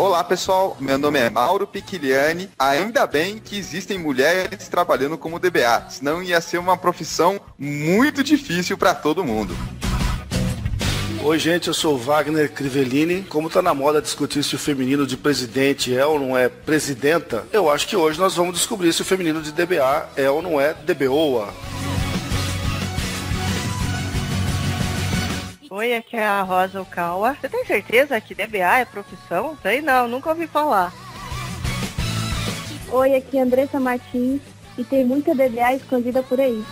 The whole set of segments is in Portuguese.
Olá pessoal, meu nome é Mauro Piquiliani. Ainda bem que existem mulheres trabalhando como DBA, senão ia ser uma profissão muito difícil para todo mundo. Oi gente, eu sou o Wagner Crivellini. Como tá na moda discutir se o feminino de presidente é ou não é presidenta, eu acho que hoje nós vamos descobrir se o feminino de DBA é ou não é DBOA. Oi, aqui é a Rosa Okawa. Você tem certeza que DBA é profissão? Sei não, nunca ouvi falar. Oi, aqui é a Andressa Martins e tem muita DBA escondida por aí.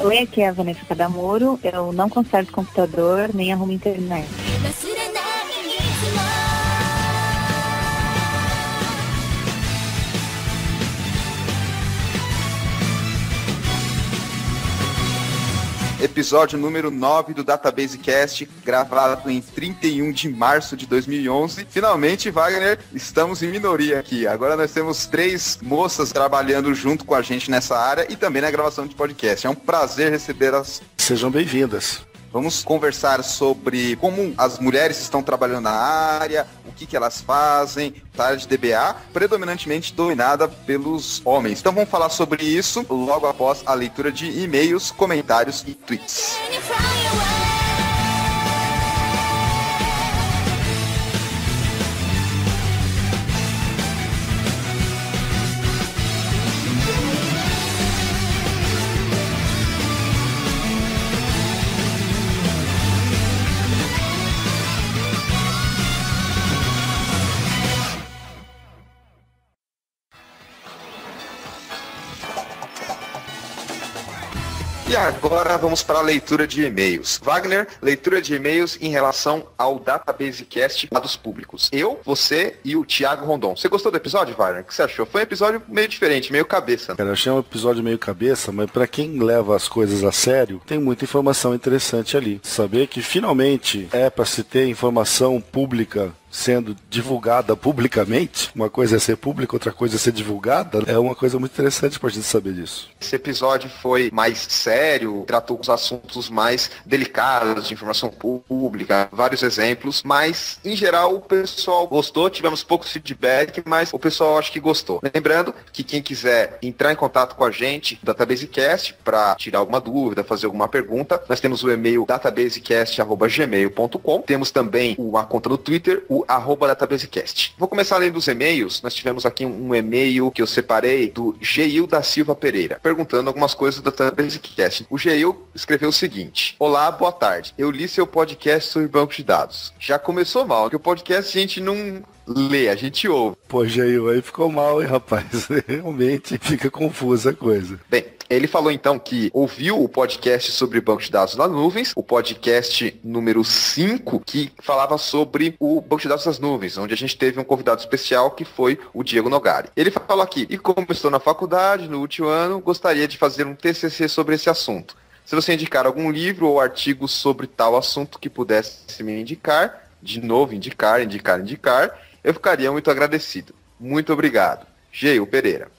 Oi, aqui é a Vanessa Cadamoro. Eu não conserto computador nem arrumo internet. Episódio número 9 do Database Cast, gravado em 31 de março de 2011. Finalmente, Wagner, estamos em minoria aqui. Agora nós temos 3 moças trabalhando junto com a gente nessa área e também na gravação de podcast. É um prazer recebê-las. Sejam bem-vindas. Vamos conversar sobre como as mulheres estão trabalhando na área, o que elas fazem, a área de DBA, predominantemente dominada pelos homens. Então vamos falar sobre isso logo após a leitura de e-mails, comentários e tweets. E agora vamos para a leitura de e-mails. Wagner, leitura de e-mails em relação ao Database Cast dados públicos. Eu, você e o Thiago Rondon. Você gostou do episódio, Wagner? O que você achou? Foi um episódio meio diferente, meio cabeça. Cara, eu achei um episódio meio cabeça, mas pra quem leva as coisas a sério, tem muita informação interessante ali. Saber que finalmente é pra se ter informação pública sendo divulgada publicamente, uma coisa é ser pública, outra coisa é ser divulgada, é uma coisa muito interessante pra gente saber disso. Esse episódio foi mais sério, tratou os assuntos mais delicados de informação pública, vários exemplos, mas em geral o pessoal gostou, tivemos poucos feedback, mas o pessoal acho que gostou. Lembrando que quem quiser entrar em contato com a gente, DatabaseCast, para tirar alguma dúvida, fazer alguma pergunta, nós temos o e-mail databasecast@gmail.com, temos também uma conta no Twitter, o @databasecast. Vou começar lendo os e-mails. Nós tivemos aqui um e-mail que eu separei do Geil da Silva Pereira, perguntando algumas coisas do Databasecast. O Geil escreveu o seguinte: olá, boa tarde. Eu li seu podcast sobre banco de dados. Já começou mal, porque o podcast a gente não lê, a gente ouve. Pô, Geil, aí ficou mal, hein, rapaz? Realmente fica confusa a coisa. Bem, ele falou então que ouviu o podcast sobre banco de dados nas nuvens, o podcast número 5, que falava sobre o banco de dados nas nuvens, onde a gente teve um convidado especial que foi o Diego Nogari. Ele falou aqui: e como estou na faculdade, no último ano, gostaria de fazer um TCC sobre esse assunto. Se você indicar algum livro ou artigo sobre tal assunto que pudesse me indicar, de novo, indicar, eu ficaria muito agradecido. Muito obrigado. Geil Pereira.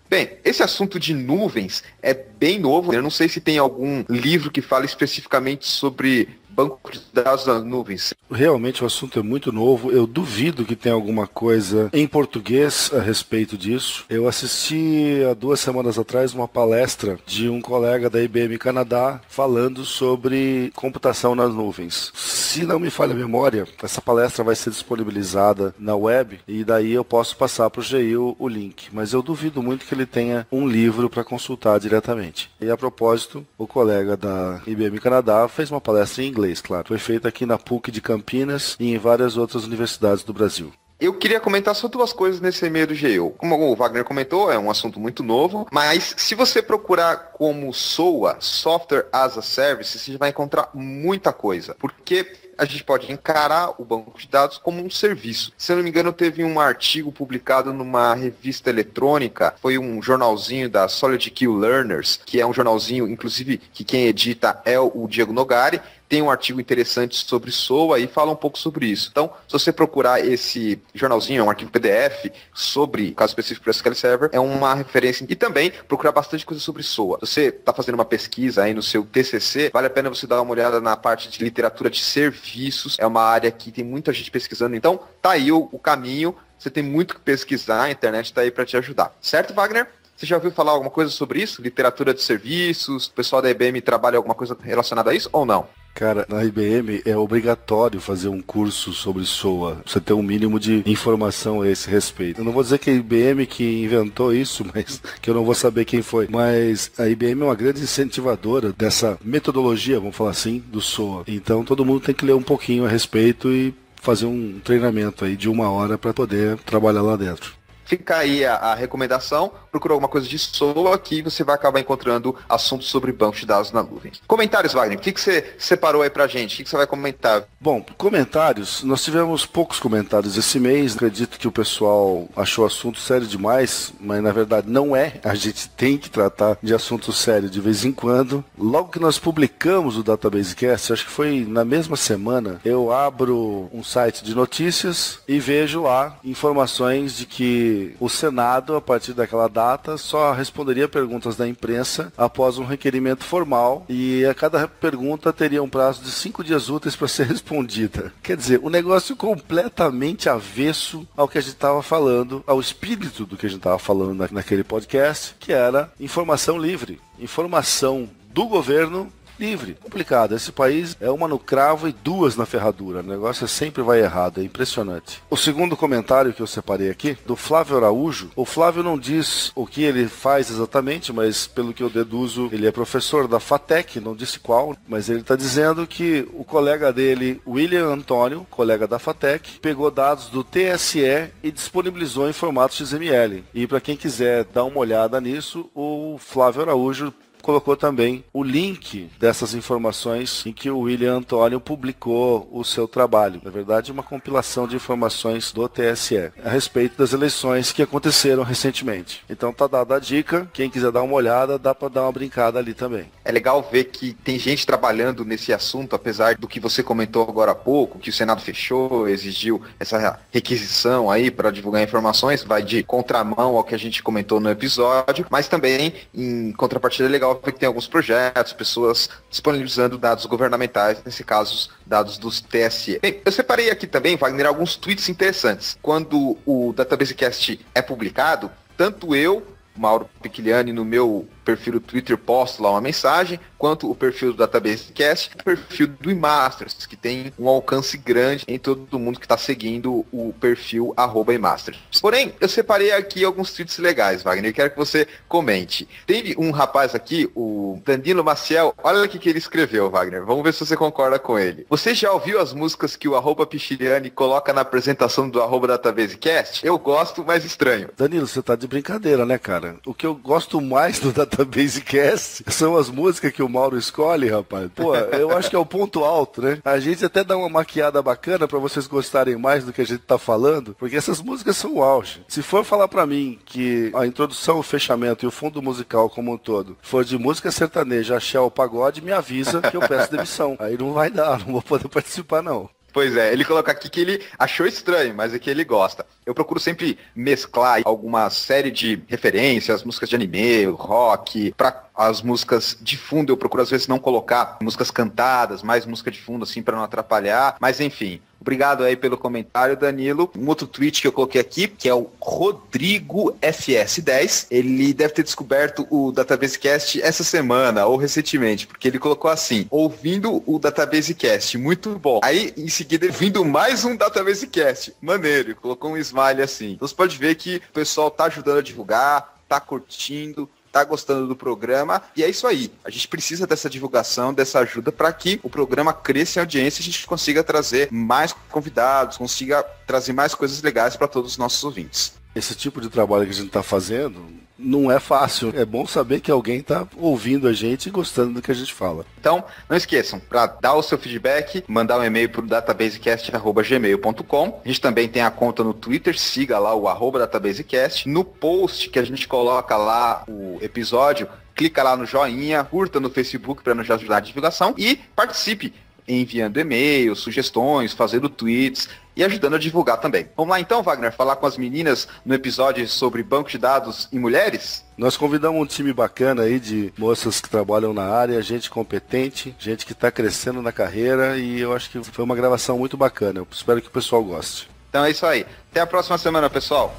Bem, esse assunto de nuvens é bem novo. Eu não sei se tem algum livro que fale especificamente sobre banco de dados nas nuvens. Realmente o assunto é muito novo. Eu duvido que tenha alguma coisa em português a respeito disso. Eu assisti há 2 semanas atrás uma palestra de um colega da IBM Canadá falando sobre computação nas nuvens. Se não me falha a memória, essa palestra vai ser disponibilizada na web e daí eu posso passar para o Geil o link. Mas eu duvido muito que ele tenha um livro para consultar diretamente. E a propósito, o colega da IBM Canadá fez uma palestra em inglês, claro. Foi feita aqui na PUC de Campinas e em várias outras universidades do Brasil. Eu queria comentar só 2 coisas nesse e-mail do Geil. Como o Wagner comentou, é um assunto muito novo, mas se você procurar como SOA, Software as a Service, você vai encontrar muita coisa. Porque a gente pode encarar o banco de dados como um serviço. Se eu não me engano, teve um artigo publicado numa revista eletrônica, foi um jornalzinho da SolidQ Learners, que é um jornalzinho, inclusive, que quem edita é o Diego Nogari. Tem um artigo interessante sobre SOA e fala um pouco sobre isso. Então, se você procurar esse jornalzinho, é um arquivo PDF sobre, caso específico para SQL Server, é uma referência. E também procurar bastante coisa sobre SOA. Se você está fazendo uma pesquisa aí no seu TCC, vale a pena você dar uma olhada na parte de literatura de serviço serviços, é uma área que tem muita gente pesquisando, então tá aí o caminho, você tem muito que pesquisar, a internet tá aí para te ajudar. Certo, Wagner? Você já ouviu falar alguma coisa sobre isso? Literatura de serviços, o pessoal da IBM trabalha alguma coisa relacionada a isso ou não? Cara, na IBM é obrigatório fazer um curso sobre SOA, pra você ter um mínimo de informação a esse respeito. Eu não vou dizer que a IBM que inventou isso, mas que eu não vou saber quem foi. Mas a IBM é uma grande incentivadora dessa metodologia, vamos falar assim, do SOA. Então todo mundo tem que ler um pouquinho a respeito e fazer um treinamento aí de 1 hora para poder trabalhar lá dentro. Fica aí a recomendação, procura alguma coisa de SOA que você vai acabar encontrando assuntos sobre banco de dados na nuvem. Comentários, Wagner, o que você separou aí pra gente? O que você vai comentar? Bom, comentários, nós tivemos poucos comentários esse mês, acredito que o pessoal achou o assunto sério demais, mas na verdade não é, a gente tem que tratar de assunto sério de vez em quando. Logo que nós publicamos o DatabaseCast, acho que foi na mesma semana, eu abro um site de notícias e vejo lá informações de que o Senado, a partir daquela data, só responderia perguntas da imprensa após um requerimento formal e a cada pergunta teria um prazo de 5 dias úteis para ser respondida. Quer dizer, um negócio completamente avesso ao que a gente estava falando, ao espírito do que a gente estava falando naquele podcast, que era informação livre, informação do governo livre. Complicado. Esse país é uma no cravo e 2 na ferradura. O negócio sempre vai errado. É impressionante. O segundo comentário que eu separei aqui, do Flávio Araújo. O Flávio não diz o que ele faz exatamente, mas pelo que eu deduzo, ele é professor da FATEC, não disse qual, mas ele está dizendo que o colega dele, William Antônio, colega da FATEC, pegou dados do TSE e disponibilizou em formato XML. E para quem quiser dar uma olhada nisso, o Flávio Araújo colocou também o link dessas informações em que o William Antônio publicou o seu trabalho. Na verdade, uma compilação de informações do TSE a respeito das eleições que aconteceram recentemente. Então tá dada a dica, quem quiser dar uma olhada, dá para dar uma brincada ali também. É legal ver que tem gente trabalhando nesse assunto, apesar do que você comentou agora há pouco, que o Senado fechou, exigiu essa requisição aí para divulgar informações, vai de contramão ao que a gente comentou no episódio, mas também, em contrapartida, é legal ver que tem alguns projetos, pessoas disponibilizando dados governamentais, nesse caso, dados dos TSE. Bem, eu separei aqui também, Wagner, alguns tweets interessantes. Quando o DatabaseCast é publicado, tanto eu, Mauro Piquiliani, no meu perfil do Twitter, posto lá uma mensagem, quanto o perfil do DatabaseCast, o perfil do eMasters, que tem um alcance grande em todo mundo que está seguindo o perfil @eMasters. Porém, eu separei aqui alguns tweets legais, Wagner, eu quero que você comente. Teve um rapaz aqui, o Danilo Maciel, olha o que ele escreveu, Wagner, vamos ver se você concorda com ele. Você já ouviu as músicas que o @Pichiliani coloca na apresentação do @DatabaseCast? Eu gosto, mas estranho. Danilo, você tá de brincadeira, né, cara? O que eu gosto mais do DatabaseCast são as músicas que o Mauro escolhe, rapaz. Pô, eu acho que é o ponto alto, né? A gente até dá uma maquiada bacana pra vocês gostarem mais do que a gente tá falando, porque essas músicas são o auge. Se for falar pra mim que a introdução, o fechamento e o fundo musical como um todo for de música sertaneja, axé ou pagode, me avisa que eu peço demissão. Aí não vai dar, não vou poder participar, não. Pois é, ele coloca aqui que ele achou estranho, mas é que ele gosta. Eu procuro sempre mesclar alguma série de referências, músicas de anime, rock, para as músicas de fundo eu procuro às vezes não colocar músicas cantadas, mais música de fundo assim para não atrapalhar, mas enfim. Obrigado aí pelo comentário, Danilo. Um outro tweet que eu coloquei aqui, que é o Rodrigo FS10. Ele deve ter descoberto o DatabaseCast essa semana, ou recentemente, porque ele colocou assim, ouvindo o DatabaseCast, muito bom. Aí, em seguida, vindo mais um DatabaseCast, maneiro. Colocou um smile assim. Então você pode ver que o pessoal tá ajudando a divulgar, tá curtindo, tá gostando do programa, e é isso aí. A gente precisa dessa divulgação, dessa ajuda para que o programa cresça em audiência e a gente consiga trazer mais convidados, consiga trazer mais coisas legais para todos os nossos ouvintes. Esse tipo de trabalho que a gente está fazendo não é fácil. É bom saber que alguém está ouvindo a gente e gostando do que a gente fala. Então, não esqueçam, para dar o seu feedback, mandar um e-mail para o databasecast@gmail.com. A gente também tem a conta no Twitter, siga lá o @databasecast. No post que a gente coloca lá o episódio, clica lá no joinha, curta no Facebook para nos ajudar a divulgação e participe. enviando e-mails, sugestões, fazendo tweets e ajudando a divulgar também. Vamos lá então, Wagner, falar com as meninas no episódio sobre banco de dados e mulheres? Nós convidamos um time bacana aí de moças que trabalham na área, gente competente, gente que está crescendo na carreira, e eu acho que foi uma gravação muito bacana. Eu espero que o pessoal goste. Então é isso aí. Até a próxima semana, pessoal.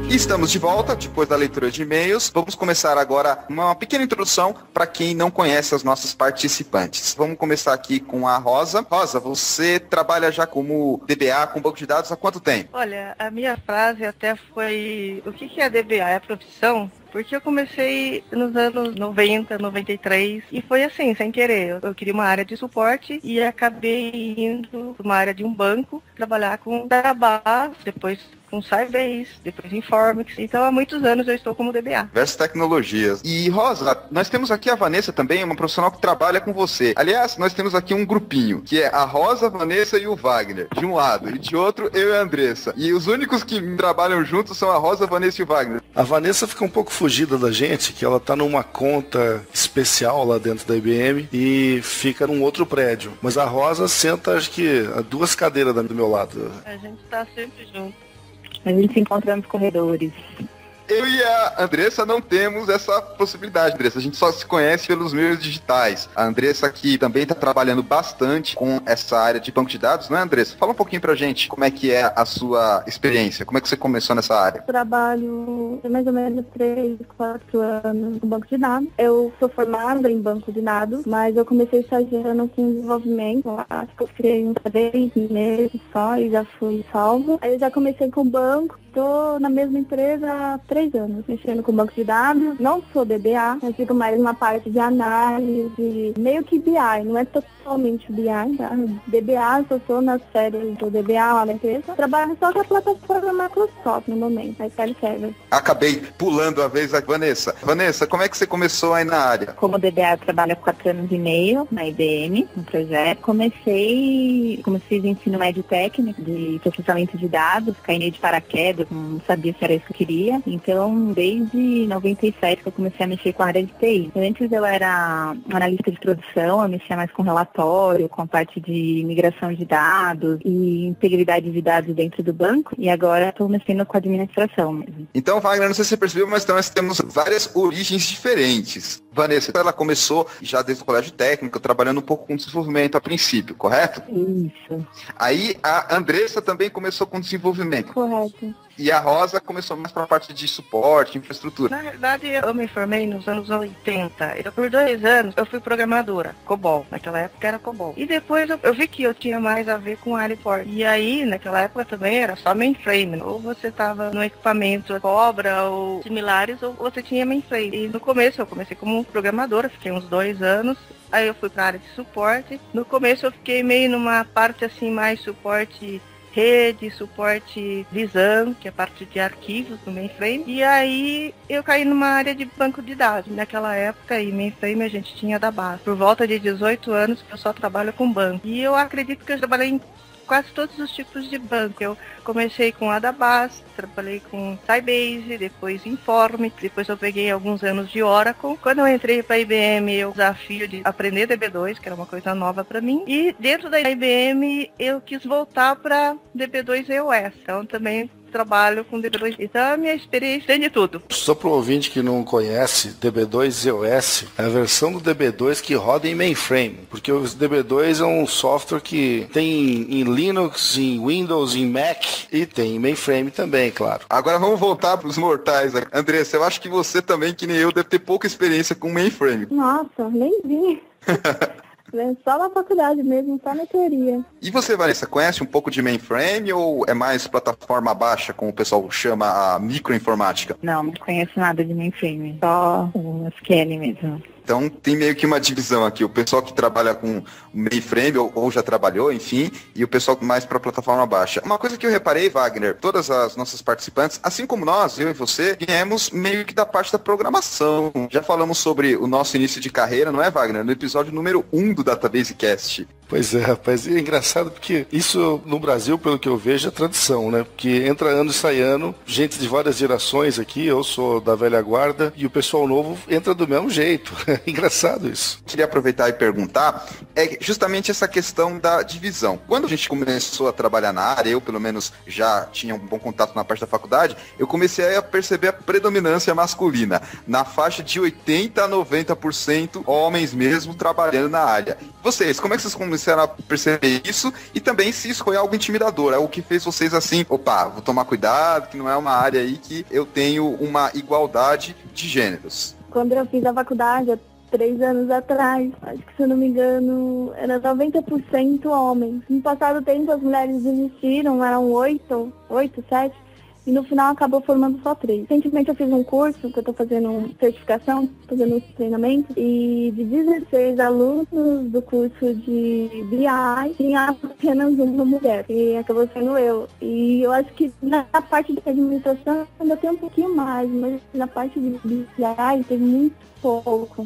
Estamos de volta, depois da leitura de e-mails. Vamos começar agora uma pequena introdução para quem não conhece as nossas participantes. Vamos começar aqui com a Rosa. Rosa, você trabalha já como DBA com banco de dados há quanto tempo? Olha, a minha frase até foi: o que é DBA? É a profissão? Porque eu comecei nos anos 90, 93, e foi assim, sem querer. Eu queria uma área de suporte e acabei indo para uma área de um banco, trabalhar com database, depois com Sybase, depois Informix. Então, há muitos anos eu estou como DBA. Diversas tecnologias. E, Rosa, nós temos aqui a Vanessa também, uma profissional que trabalha com você. Aliás, nós temos aqui um grupinho, que é a Rosa, a Vanessa e o Wagner, de um lado, e de outro, eu e a Andressa. E os únicos que trabalham juntos são a Rosa, a Vanessa e o Wagner. A Vanessa fica um pouco fugida da gente, que ela tá numa conta especial lá dentro da IBM e fica num outro prédio. Mas a Rosa senta, acho que, a 2 cadeiras do meu lado. A gente está sempre junto. A gente se encontra nos corredores. Eu e a Andressa não temos essa possibilidade, Andressa. A gente só se conhece pelos meios digitais. A Andressa aqui também está trabalhando bastante com essa área de banco de dados, não é, Andressa? Fala um pouquinho pra gente como é que é a sua experiência, como é que você começou nessa área? Trabalho há mais ou menos 3, 4 anos no banco de dados. Eu sou formada em banco de dados, mas eu comecei estagiando com desenvolvimento. Acho que eu fiquei uns 3 meses só e já fui salva. Aí eu já comecei com o banco. Estou na mesma empresa há 3 anos, mexendo com banco de dados. Não sou DBA, eu fico mais na parte de análise, meio que BI, não é totalmente BI, tá? DBA, eu sou nas férias do DBA lá na empresa. Trabalho só com a plataforma Microsoft no momento, a SQL Server. Acabei pulando a vez a Vanessa. Vanessa, como é que você começou aí na área? Como DBA, eu trabalho há 4 anos e meio na IBM, no projeto. Comecei de ensino médio técnico, de processamento de dados, caí de paraquedas, não sabia se era isso que eu queria. Então, desde 97 que eu comecei a mexer com a área de TI. Antes eu era analista de produção, eu mexia mais com relatório, com a parte de migração de dados e integridade de dados dentro do banco. E agora estou mexendo com a administração mesmo. Então, Wagner, não sei se você percebeu, mas então nós temos várias origens diferentes. Vanessa, ela começou já desde o colégio técnico, trabalhando um pouco com desenvolvimento a princípio, correto? Isso. Aí a Andressa também começou com desenvolvimento. Correto. E a Rosa começou mais para a parte de suporte, infraestrutura. Na verdade, eu me formei nos anos 80. Por 2 anos, eu fui programadora, COBOL. Naquela época era COBOL. E depois eu vi que eu tinha mais a ver com Aliport. E aí, naquela época também era só mainframe. Ou você estava no equipamento Cobra ou similares, ou você tinha mainframe. E no começo, eu comecei como programadora, fiquei uns 2 anos. Aí eu fui para a área de suporte. No começo eu fiquei meio numa parte assim, mais suporte rede, suporte Visan, que é parte de arquivos do mainframe. E aí eu caí numa área de banco de dados. Naquela época, em mainframe, a gente tinha da base. Por volta de 18 anos, eu só trabalho com banco. E eu acredito que eu trabalhei em quase todos os tipos de banco. Eu comecei com a Database, trabalhei com Sybase, depois Informix, depois eu peguei alguns anos de Oracle. Quando eu entrei para a IBM, eu desafio de aprender DB2, que era uma coisa nova para mim. E dentro da IBM, eu quis voltar para DB2 EOS. Então também trabalho com DB2. Então a minha experiência tem de tudo. Só para o ouvinte que não conhece, DB2 EOS é a versão do DB2 que roda em mainframe, porque o DB2 é um software que tem em Linux, em Windows, em Mac e tem em mainframe também, claro. Agora vamos voltar para os mortais. Andressa, eu acho que você também, que nem eu, deve ter pouca experiência com mainframe. Nossa, nem vi. Só na faculdade mesmo, só na teoria. E você, Vanessa, conhece um pouco de mainframe ou é mais plataforma baixa, como o pessoal chama a microinformática? Não conheço nada de mainframe, só o SQL mesmo. Então tem meio que uma divisão aqui, o pessoal que trabalha com mainframe ou já trabalhou, enfim, e o pessoal mais para plataforma baixa. Uma coisa que eu reparei, Wagner, todas as nossas participantes, assim como nós, eu e você, viemos meio que da parte da programação. Já falamos sobre o nosso início de carreira, não é, Wagner? No episódio número 1 do Database Cast. Pois é, rapaz, e é engraçado porque isso no Brasil, pelo que eu vejo, é tradição, né? Porque entra ano e sai ano, gente de várias gerações aqui, eu sou da velha guarda, e o pessoal novo entra do mesmo jeito. É engraçado isso. Queria aproveitar e perguntar, é justamente essa questão da divisão. Quando a gente começou a trabalhar na área, eu pelo menos já tinha um bom contato na parte da faculdade, eu comecei a perceber a predominância masculina, na faixa de 80% a 90% homens mesmo trabalhando na área. Vocês, como é que vocês começaram a perceber isso? E também se isso foi algo intimidador, é o que fez vocês assim, opa, vou tomar cuidado, que não é uma área aí que eu tenho uma igualdade de gêneros. Quando eu fiz a faculdade, há 3 anos atrás, acho que se eu não me engano, era 90% homens. No passado tempo as mulheres desistiram, eram 8, 7, e no final acabou formando só 3. Recentemente eu fiz um curso, que eu estou fazendo certificação, fazendo treinamento, e de 16 alunos do curso de BI, tinha apenas uma mulher, e acabou sendo eu. E eu acho que na parte de administração ainda tem um pouquinho mais, mas na parte de BI tem muito pouco.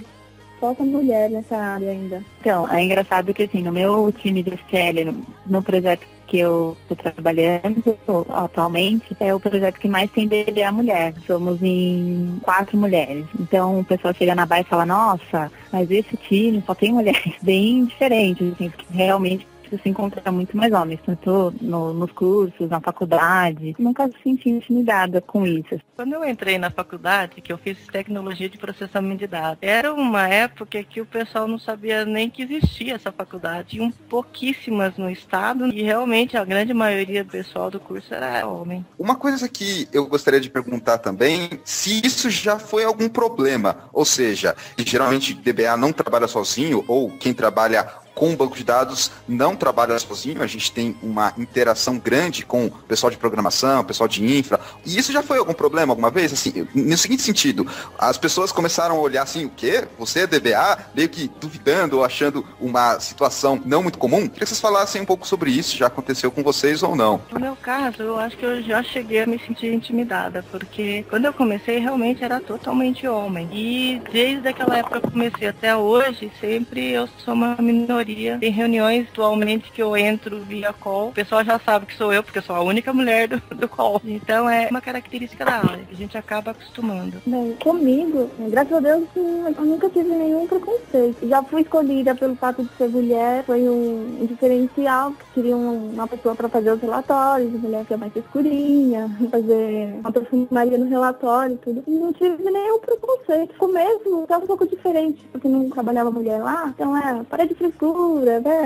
Falta mulher nessa área ainda. Então, é engraçado que assim, no meu time de SQL, no projeto que eu estou trabalhando atualmente, é o projeto que mais tem DBA mulher. Somos em 4 mulheres. Então o pessoal chega na BA e fala, nossa, mas esse time só tem mulheres bem diferentes, assim, porque realmente você encontra muito mais homens, tanto nos cursos, na faculdade. Nunca se senti intimidada com isso. Quando eu entrei na faculdade, que eu fiz tecnologia de processamento de dados, era uma época que o pessoal não sabia nem que existia essa faculdade. Tinham pouquíssimas no estado e realmente a grande maioria do pessoal do curso era homem. Uma coisa que eu gostaria de perguntar também, se isso já foi algum problema, ou seja, geralmente DBA não trabalha sozinho, ou quem trabalha com o banco de dados não trabalha sozinho, a gente tem uma interação grande com o pessoal de programação, o pessoal de infra, e isso já foi algum problema alguma vez? Assim, no seguinte sentido, as pessoas começaram a olhar assim, o quê? Você é DBA? Meio que duvidando ou achando uma situação não muito comum? Queria que vocês falassem um pouco sobre isso, já aconteceu com vocês ou não? No meu caso, eu acho que eu já cheguei a me sentir intimidada, porque quando eu comecei, realmente era totalmente homem, e desde aquela época que eu comecei até hoje, sempre eu sou uma minoria. Tem reuniões atualmente que eu entro via call. O pessoal já sabe que sou eu, porque eu sou a única mulher do call. Então é uma característica da área. A gente acaba acostumando. Bem, comigo, graças a Deus, eu nunca tive nenhum preconceito. Já fui escolhida pelo fato de ser mulher. Foi um diferencial, que queriam uma pessoa para fazer os relatórios, a mulher que é mais escurinha, fazer uma perfumaria no relatório e tudo. E não tive nenhum preconceito. No começo, estava um pouco diferente, porque não trabalhava mulher lá. Então para de frescura,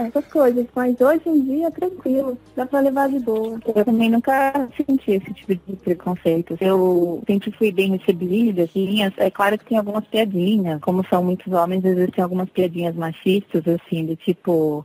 essas coisas, mas hoje em dia tranquilo, dá pra levar de boa. Eu também nunca senti esse tipo de preconceito. Eu sempre fui bem recebida, assim, é claro que tem algumas piadinhas, como são muitos homens, às vezes tem algumas piadinhas machistas, assim, do tipo,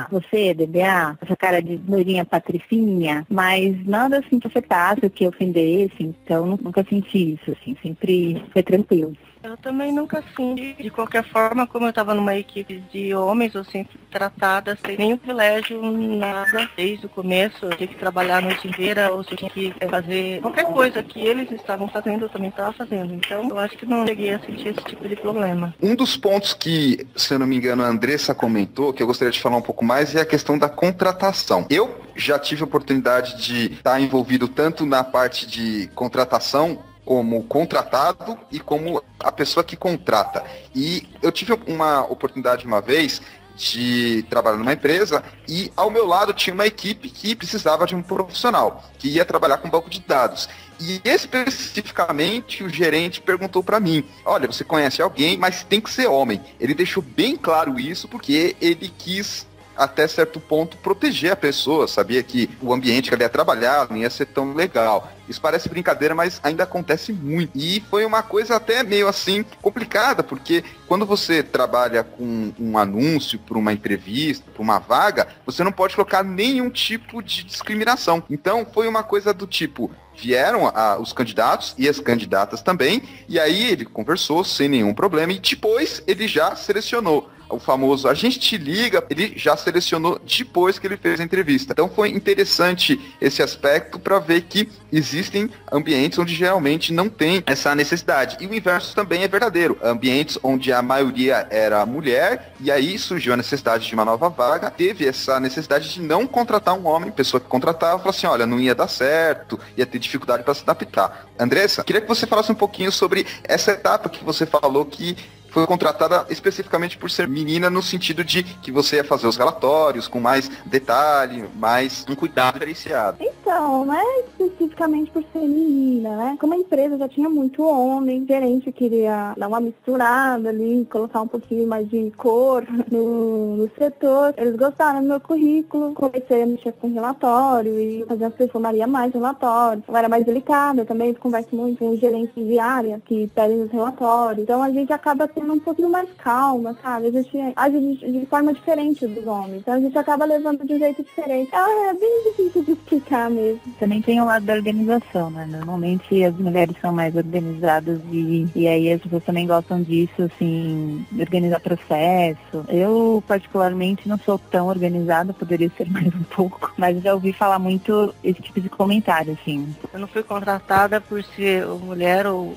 você, DBA, essa cara de loirinha patricinha, mas nada assim que afetasse, que ofendesse, então nunca senti isso, assim, sempre foi tranquilo. Eu também nunca senti, de qualquer forma, como eu estava numa equipe de homens, eu sempre tratada sem nenhum privilégio, nada, desde o começo, eu tinha que trabalhar a noite inteira, ou se eu tinha que fazer qualquer coisa que eles estavam fazendo, eu também estava fazendo. Então, eu acho que não cheguei a sentir esse tipo de problema. Um dos pontos que, se eu não me engano, a Andressa comentou, que eu gostaria de falar um pouco mais, é a questão da contratação. Eu já tive a oportunidade de estar envolvido tanto na parte de contratação, como contratado e como a pessoa que contrata. E eu tive uma oportunidade uma vez de trabalhar numa empresa e ao meu lado tinha uma equipe que precisava de um profissional, que ia trabalhar com banco de dados. E especificamente o gerente perguntou para mim, olha, você conhece alguém, mas tem que ser homem. Ele deixou bem claro isso porque ele quis até certo ponto proteger a pessoa, sabia que o ambiente que ela ia trabalhar não ia ser tão legal. Isso parece brincadeira, mas ainda acontece muito. E foi uma coisa até meio assim complicada, porque quando você trabalha com um anúncio para uma entrevista, para uma vaga, você não pode colocar nenhum tipo de discriminação. Então foi uma coisa do tipo, vieram os candidatos e as candidatas também, e aí ele conversou sem nenhum problema e depois ele já selecionou. O famoso, a gente te liga, ele já selecionou depois que ele fez a entrevista. Então foi interessante esse aspecto para ver que existem ambientes onde geralmente não tem essa necessidade. E o inverso também é verdadeiro. Ambientes onde a maioria era mulher, e aí surgiu a necessidade de uma nova vaga, teve essa necessidade de não contratar um homem, pessoa que contratava, falou assim, olha, não ia dar certo, ia ter dificuldade para se adaptar. Andressa, queria que você falasse um pouquinho sobre essa etapa que você falou que foi contratada especificamente por ser menina, no sentido de que você ia fazer os relatórios com mais detalhe, mais um cuidado diferenciado. Então, não é especificamente por ser menina, né? Como a empresa já tinha muito homem, o gerente queria dar uma misturada ali, colocar um pouquinho mais de cor no setor. Eles gostaram do meu currículo, comecei a mexer com relatório e fazer uma perfumaria mais relatório. Eu era mais delicada também, converso muito com os gerentes de área que pedem os relatórios. Então a gente acaba tendo um pouquinho mais calma, sabe? A gente age de forma diferente dos homens. Então a gente acaba levando de um jeito diferente. É bem difícil de explicar mesmo. Também tem o lado da organização, né? Normalmente as mulheres são mais organizadas e aí as pessoas também gostam disso, assim, de organizar processo. Eu, particularmente, não sou tão organizada, poderia ser mais um pouco, mas já ouvi falar muito esse tipo de comentário, assim. Eu não fui contratada por ser mulher ou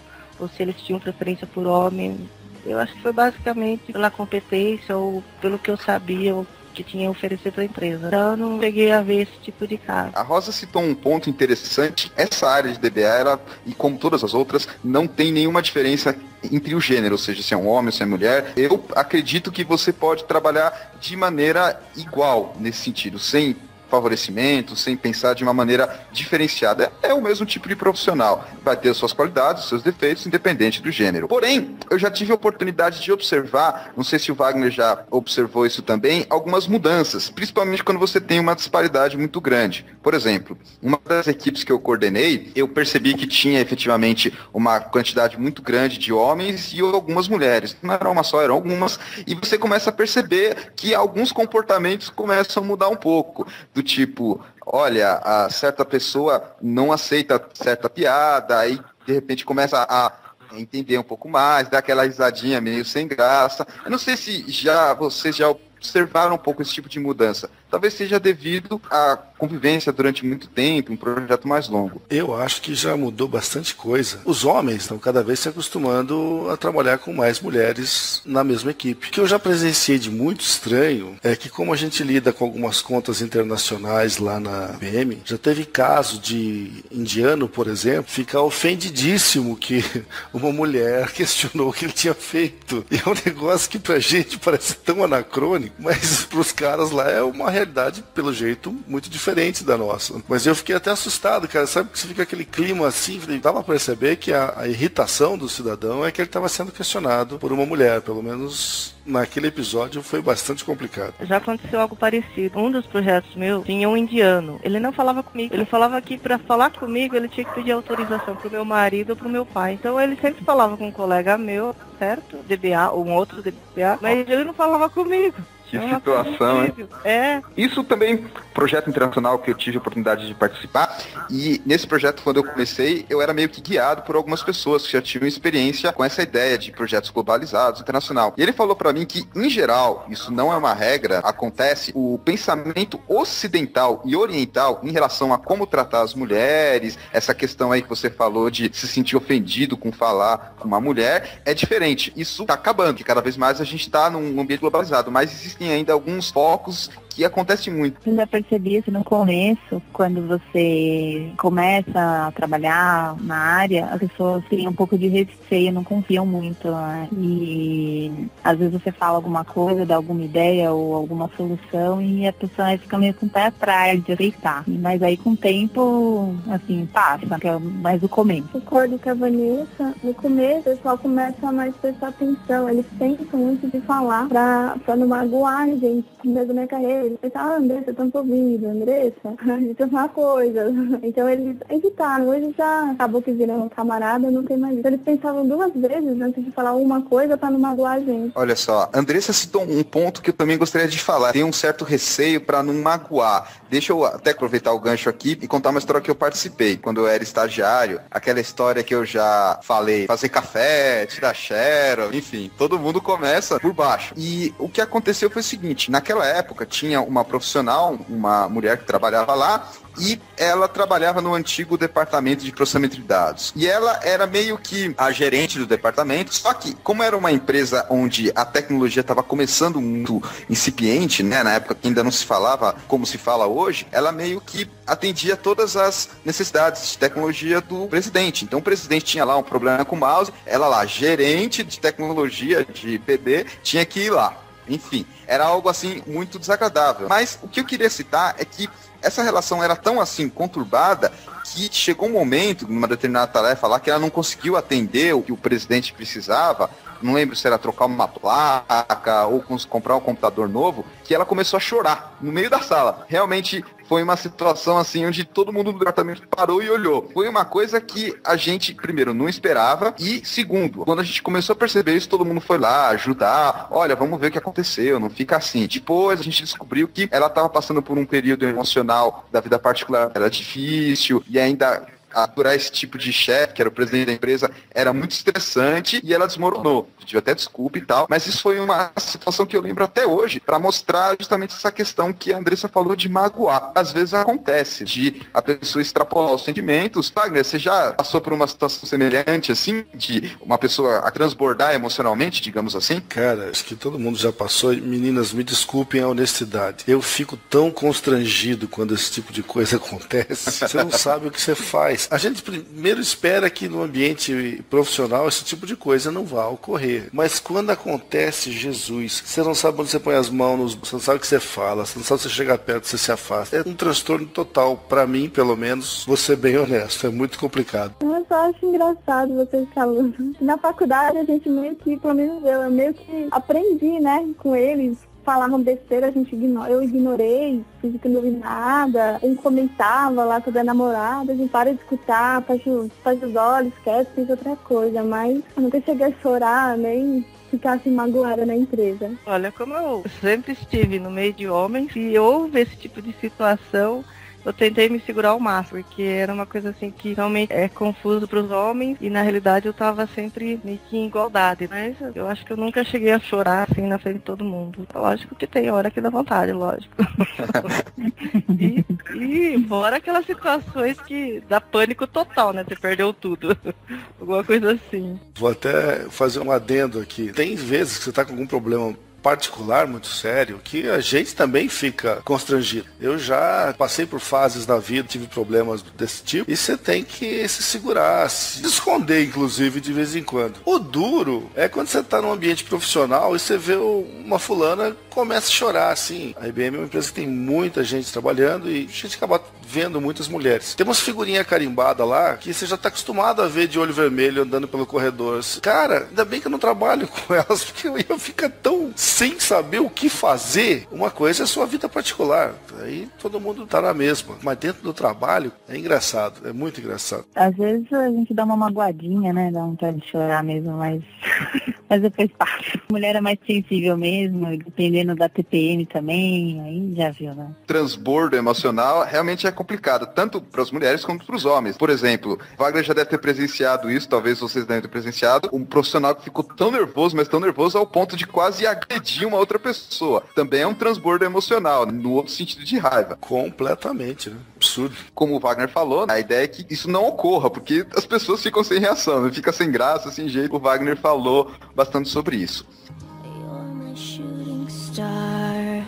se eles tinham preferência por homem. Eu acho que foi basicamente pela competência ou pelo que eu sabia ou que tinha a oferecer para a empresa. Então eu não cheguei a ver esse tipo de caso. A Rosa citou um ponto interessante. Essa área de DBA, e como todas as outras, não tem nenhuma diferença entre o gênero, ou seja, se é um homem ou se é mulher. Eu acredito que você pode trabalhar de maneira igual nesse sentido, sem favorecimento, sem pensar de uma maneira diferenciada. É o mesmo tipo de profissional. Vai ter suas qualidades, seus defeitos, independente do gênero. Porém, eu já tive a oportunidade de observar, não sei se o Wagner já observou isso também, algumas mudanças, principalmente quando você tem uma disparidade muito grande. Por exemplo, uma das equipes que eu coordenei, eu percebi que tinha efetivamente uma quantidade muito grande de homens e algumas mulheres. Não era uma só, eram algumas. E você começa a perceber que alguns comportamentos começam a mudar um pouco. Do tipo, olha, a certa pessoa não aceita certa piada, aí de repente começa a entender um pouco mais, dá aquela risadinha meio sem graça. Eu não sei se vocês já observaram um pouco esse tipo de mudança. Talvez seja devido à convivência durante muito tempo, um projeto mais longo. Eu acho que já mudou bastante coisa. Os homens estão cada vez se acostumando a trabalhar com mais mulheres na mesma equipe. O que eu já presenciei de muito estranho é que, como a gente lida com algumas contas internacionais lá na IBM, já teve caso de indiano, por exemplo, ficar ofendidíssimo que uma mulher questionou o que ele tinha feito. E é um negócio que pra gente parece tão anacrônico, mas pros caras lá é uma realidade, pelo jeito, muito diferente da nossa. Mas eu fiquei até assustado, cara. Sabe que você fica aquele clima assim, dava pra perceber que a irritação do cidadão é que ele estava sendo questionado por uma mulher. Pelo menos naquele episódio foi bastante complicado. Já aconteceu algo parecido. Um dos projetos meus tinha um indiano. Ele não falava comigo. Ele falava que para falar comigo ele tinha que pedir autorização pro meu marido ou pro meu pai. Então ele sempre falava com um colega meu, certo? DBA, ou um outro DBA, mas ele não falava comigo. Que situação, hein? É. Isso também, projeto internacional que eu tive a oportunidade de participar, e nesse projeto, quando eu comecei, eu era meio que guiado por algumas pessoas que já tinham experiência com essa ideia de projetos globalizados, internacional. E ele falou pra mim que, em geral, isso não é uma regra, acontece o pensamento ocidental e oriental em relação a como tratar as mulheres, essa questão aí que você falou de se sentir ofendido com falar com uma mulher, é diferente. Isso tá acabando, que cada vez mais a gente tá num ambiente globalizado, mas existem ainda alguns focos que acontece muito. Eu já percebi isso no começo, quando você começa a trabalhar na área, as pessoas têm um pouco de receio, não confiam muito, né? E às vezes você fala alguma coisa, dá alguma ideia ou alguma solução e a pessoa fica meio com o pé atrás de aceitar. Mas aí com o tempo, assim, passa, que é mais o começo. Concordo com a Vanessa. No começo, o pessoal começa a mais prestar atenção. Eles pensam muito de falar pra não magoar a gente no meio da minha carreira. eles pensavam, Andressa, estão ouvindo, Andressa, a gente tem uma coisa. Então eles evitaram, hoje já acabou que viram camarada, não tem mais isso. Eles pensavam 2 vezes antes de falar uma coisa para não magoar a gente. Olha só, Andressa citou um ponto que eu também gostaria de falar. Tem um certo receio para não magoar. Deixa eu até aproveitar o gancho aqui e contar uma história que eu participei quando eu era estagiário. Aquela história que eu já falei, fazer café, tirar xerox, enfim, todo mundo começa por baixo. E o que aconteceu foi o seguinte, naquela época tinha uma profissional, uma mulher que trabalhava lá, e ela trabalhava no antigo departamento de processamento de dados. E ela era meio que a gerente do departamento, só que, como era uma empresa onde a tecnologia estava começando muito incipiente, né, na época que ainda não se falava como se fala hoje, ela meio que atendia todas as necessidades de tecnologia do presidente. Então o presidente tinha lá um problema com o mouse, ela lá, gerente de tecnologia de PD, tinha que ir lá. Enfim, era algo assim muito desagradável. Mas o que eu queria citar é que essa relação era tão assim conturbada que chegou um momento, numa determinada tarefa lá, que ela não conseguiu atender o que o presidente precisava. Não lembro se era trocar uma placa ou comprar um computador novo, que ela começou a chorar no meio da sala. Realmente foi uma situação assim onde todo mundo do departamento parou e olhou. Foi uma coisa que a gente, primeiro, não esperava e, segundo, quando a gente começou a perceber isso, todo mundo foi lá ajudar. Olha, vamos ver o que aconteceu, não fica assim. Depois a gente descobriu que ela estava passando por um período emocional da vida particular, era difícil e ainda aturar esse tipo de chefe, que era o presidente da empresa, era muito estressante e ela desmoronou. Pediu até desculpa e tal, mas isso foi uma situação que eu lembro até hoje, para mostrar justamente essa questão que a Andressa falou de magoar. Às vezes acontece, de a pessoa extrapolar os sentimentos. Wagner, você já passou por uma situação semelhante, assim, de uma pessoa a transbordar emocionalmente, digamos assim? Cara, acho que todo mundo já passou. Meninas, me desculpem a honestidade. Eu fico tão constrangido quando esse tipo de coisa acontece. Você não sabe o que você faz. A gente primeiro espera que no ambiente profissional esse tipo de coisa não vá ocorrer. Mas quando acontece, Jesus, você não sabe onde você põe as mãos, você não sabe o que você fala, você não sabe se você chega perto, você se afasta. É um transtorno total. Pra mim, pelo menos, vou ser bem honesto, é muito complicado. Eu só acho engraçado vocês falando. Na faculdade a gente meio que, pelo menos eu meio que aprendi, né, com eles. Falavam besteira, eu ignorei, fingi que não ouvi nada. Um comentava lá sobre a namorada, a gente para de escutar, fecha os olhos, esquece, fez outra coisa. Mas eu nunca cheguei a chorar, nem ficar assim magoada na empresa. Olha, como eu sempre estive no meio de homens, e houve esse tipo de situação, eu tentei me segurar ao máximo, porque era uma coisa assim que realmente é confuso para os homens e na realidade eu tava sempre meio que em igualdade. Mas eu acho que eu nunca cheguei a chorar assim na frente de todo mundo. Lógico que tem hora que dá vontade, lógico. e fora aquelas situações que dá pânico total, né? Você perdeu tudo. Alguma coisa assim. Vou até fazer um adendo aqui. Tem vezes que você tá com algum problema particular muito sério, que a gente também fica constrangido. Eu já passei por fases na vida, tive problemas desse tipo, e você tem que se segurar, se esconder, inclusive, de vez em quando. O duro é quando você está num ambiente profissional e você vê uma fulana começa a chorar, assim. A IBM é uma empresa que tem muita gente trabalhando e a gente acaba vendo muitas mulheres. Tem umas figurinhas carimbadas lá que você já está acostumado a ver de olho vermelho andando pelo corredor. Cara, ainda bem que eu não trabalho com elas, porque eu ia ficar tão sem saber o que fazer. Uma coisa é a sua vida particular. Aí todo mundo tá na mesma. Mas dentro do trabalho é engraçado. É muito engraçado. Às vezes a gente dá uma magoadinha, né? Dá vontade de chorar mesmo, mas depois passa. A mulher é mais sensível mesmo, dependendo da TPM também, aí já viu, né? Transbordo emocional realmente é complicado, tanto para as mulheres quanto para os homens. Por exemplo, Wagner já deve ter presenciado isso, talvez vocês devem ter presenciado, um profissional que ficou tão nervoso, mas tão nervoso ao ponto de quase agredir uma outra pessoa. Também é um transbordo emocional, no outro sentido de raiva. Completamente, né? Absurdo. Como o Wagner falou, a ideia é que isso não ocorra, porque as pessoas ficam sem reação, né? Fica sem graça, sem jeito. O Wagner falou bastante sobre isso. You're my shooting star.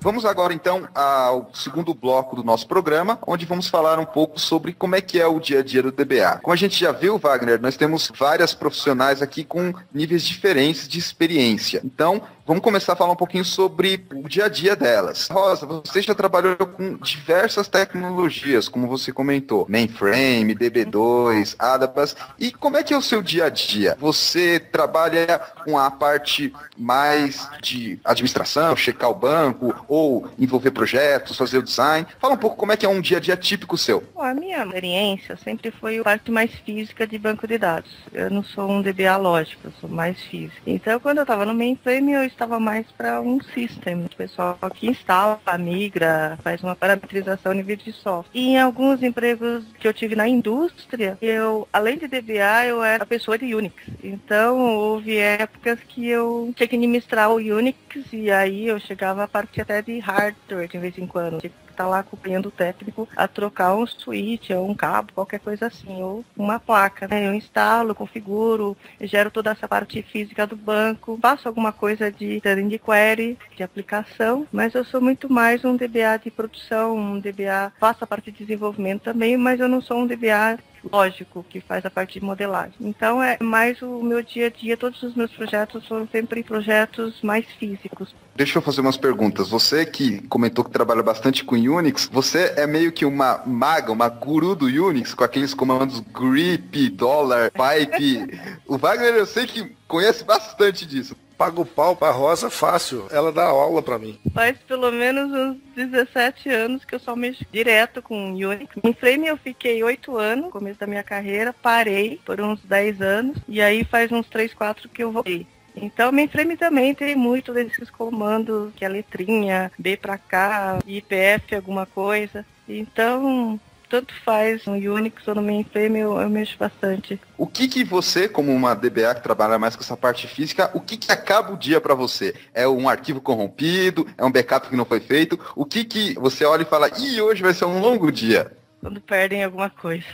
Vamos agora, então, ao segundo bloco do nosso programa, onde vamos falar um pouco sobre como é que é o dia a dia do DBA. Como a gente já viu, Wagner, nós temos várias profissionais aqui com níveis diferentes de experiência. Então, Vamos começar a falar um pouquinho sobre o dia a dia delas. Rosa, você já trabalhou com diversas tecnologias, como você comentou, mainframe, DB2, Adabas, e como é que é o seu dia a dia? Você trabalha com a parte mais de administração, checar o banco, ou envolver projetos, fazer o design? Fala um pouco como é que é um dia a dia típico seu. Bom, a minha experiência sempre foi a parte mais física de banco de dados. Eu não sou um DBA lógico, eu sou mais físico. Então, quando eu estava no mainframe, eu estava mais para um system. O pessoal que instala, migra, faz uma parametrização a nível de software. E em alguns empregos que eu tive na indústria, eu, além de DBA, eu era a pessoa de Unix. Então, houve épocas que eu tinha que administrar o Unix e aí eu chegava a partir até de hardware de vez em quando. Tinha que estar lá acompanhando o técnico a trocar um switch ou um cabo, qualquer coisa assim, ou uma placa, né? Eu instalo, configuro, gero toda essa parte física do banco, faço alguma coisa de query, de aplicação, mas eu sou muito mais um DBA de produção, um DBA, faço a parte de desenvolvimento também, mas eu não sou um DBA lógico, que faz a parte de modelagem. Então é mais o meu dia a dia, todos os meus projetos foram sempre projetos mais físicos. Deixa eu fazer umas perguntas. Você que comentou que trabalha bastante com Unix, você é meio que uma maga, uma guru do Unix, com aqueles comandos grep, dollar, pipe. O Wagner eu sei que conhece bastante disso. Pago o pau pra Rosa fácil. Ela dá aula pra mim. Faz pelo menos uns 17 anos que eu só mexo direto com Unix. Em frame eu fiquei 8 anos, no começo da minha carreira, parei por uns 10 anos, e aí faz uns 3, 4 que eu voltei. Então, mainframe também tem muito desses comandos, que é letrinha, B pra cá, IPF alguma coisa. Então, tanto faz no Unix ou no mainframe, eu mexo bastante. O que você, como uma DBA que trabalha mais com essa parte física, o que acaba o dia para você? É um arquivo corrompido? É um backup que não foi feito? O que você olha e fala, hoje vai ser um longo dia? Quando perdem alguma coisa.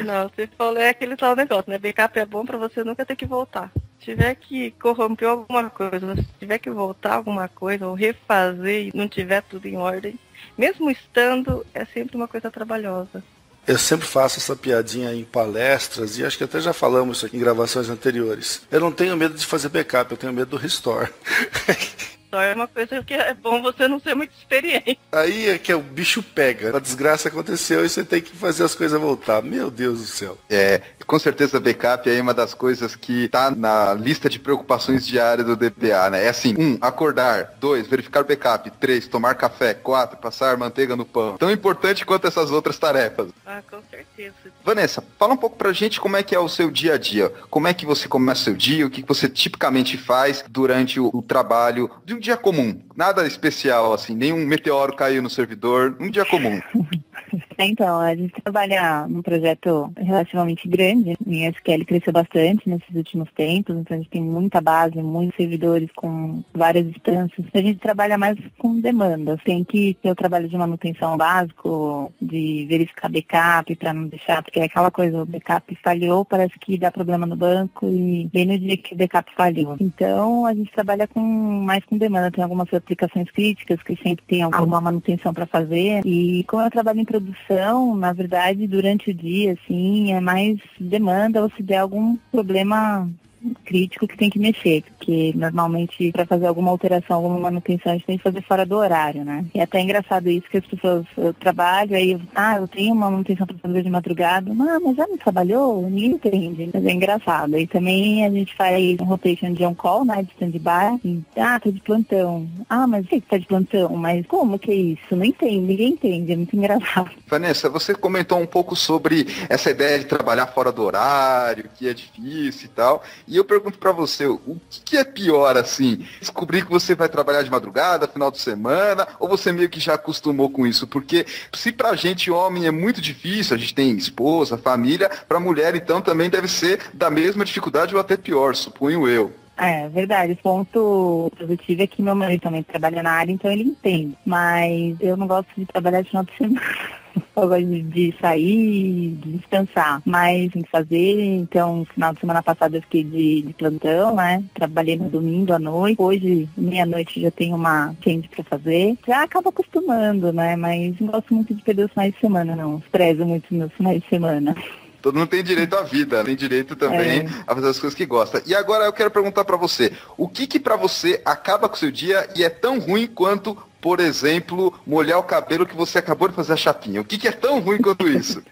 Não, você falou, é aquele tal negócio, né? Backup é bom para você nunca ter que voltar. Se tiver que corromper alguma coisa, se tiver que voltar alguma coisa, ou refazer e não tiver tudo em ordem, mesmo estando, é sempre uma coisa trabalhosa. Eu sempre faço essa piadinha em palestras, e acho que até já falamos isso aqui em gravações anteriores. Eu não tenho medo de fazer backup, eu tenho medo do restore. Só é uma coisa que é bom você não ser muito experiente. Aí é que o bicho pega. A desgraça aconteceu e você tem que fazer as coisas voltar. Meu Deus do céu. Com certeza backup é uma das coisas que tá na lista de preocupações diárias do DBA, né? É assim, 1, acordar, 2, verificar o backup, 3, tomar café, 4, passar manteiga no pão. Tão importante quanto essas outras tarefas. Ah, com certeza. Vanessa, fala um pouco pra gente como é que é o seu dia a dia. Como é que você começa o seu dia, o que você tipicamente faz durante o trabalho de um dia comum. Nada especial, assim, nenhum meteoro caiu no servidor, um dia comum. Então, a gente trabalha num projeto relativamente grande, em SQL cresceu bastante nesses últimos tempos, então a gente tem muita base, muitos servidores com várias instâncias. A gente trabalha mais com demandas, tem que ter o trabalho de manutenção básico, de verificar backup para não deixar, porque é aquela coisa, o backup falhou, parece que dá problema no banco e bem no dia que o backup falhou. Então, a gente trabalha mais com demanda, tem algumas aplicações críticas que sempre tem alguma manutenção para fazer, e como eu trabalho em produção, na verdade, durante o dia, assim, é mais demanda ou se der algum problema crítico que tem que mexer, porque normalmente para fazer alguma alteração, alguma manutenção, a gente tem que fazer fora do horário, né? E é até engraçado isso, que as pessoas, eu trabalho, aí eu tenho uma manutenção para fazer de madrugada, mas já não trabalhou? Ninguém entende, mas é engraçado. E também a gente faz um rotation de on-call, né, de stand-by, e, tá de plantão. Mas sei que tá de plantão, mas como que é isso? Não entende, ninguém entende, é muito engraçado. Vanessa, você comentou um pouco sobre essa ideia de trabalhar fora do horário, que é difícil e tal. E eu pergunto pra você, o que é pior, assim? Descobrir que você vai trabalhar de madrugada, final de semana, ou você meio que já acostumou com isso? Porque se pra gente, homem, é muito difícil, a gente tem esposa, família, pra mulher, então, também deve ser da mesma dificuldade ou até pior, suponho eu. É verdade, o ponto positivo é que meu marido também trabalha na área, então ele entende. Mas eu não gosto de trabalhar de final de semana. Eu gosto de sair, de descansar, mas tem que fazer. Então, no final de semana passada eu fiquei de plantão, né? Trabalhei no domingo à noite. Hoje, meia-noite, já tenho uma change pra fazer. Já acabo acostumando, né? Mas não gosto muito de perder os finais de semana, não. Prezo muito meus finais de semana. Todo mundo tem direito à vida, tem direito também a fazer as coisas que gosta. E agora eu quero perguntar pra você, o que pra você acaba com o seu dia e é tão ruim quanto, por exemplo, molhar o cabelo que você acabou de fazer a chapinha? O que é tão ruim quanto isso?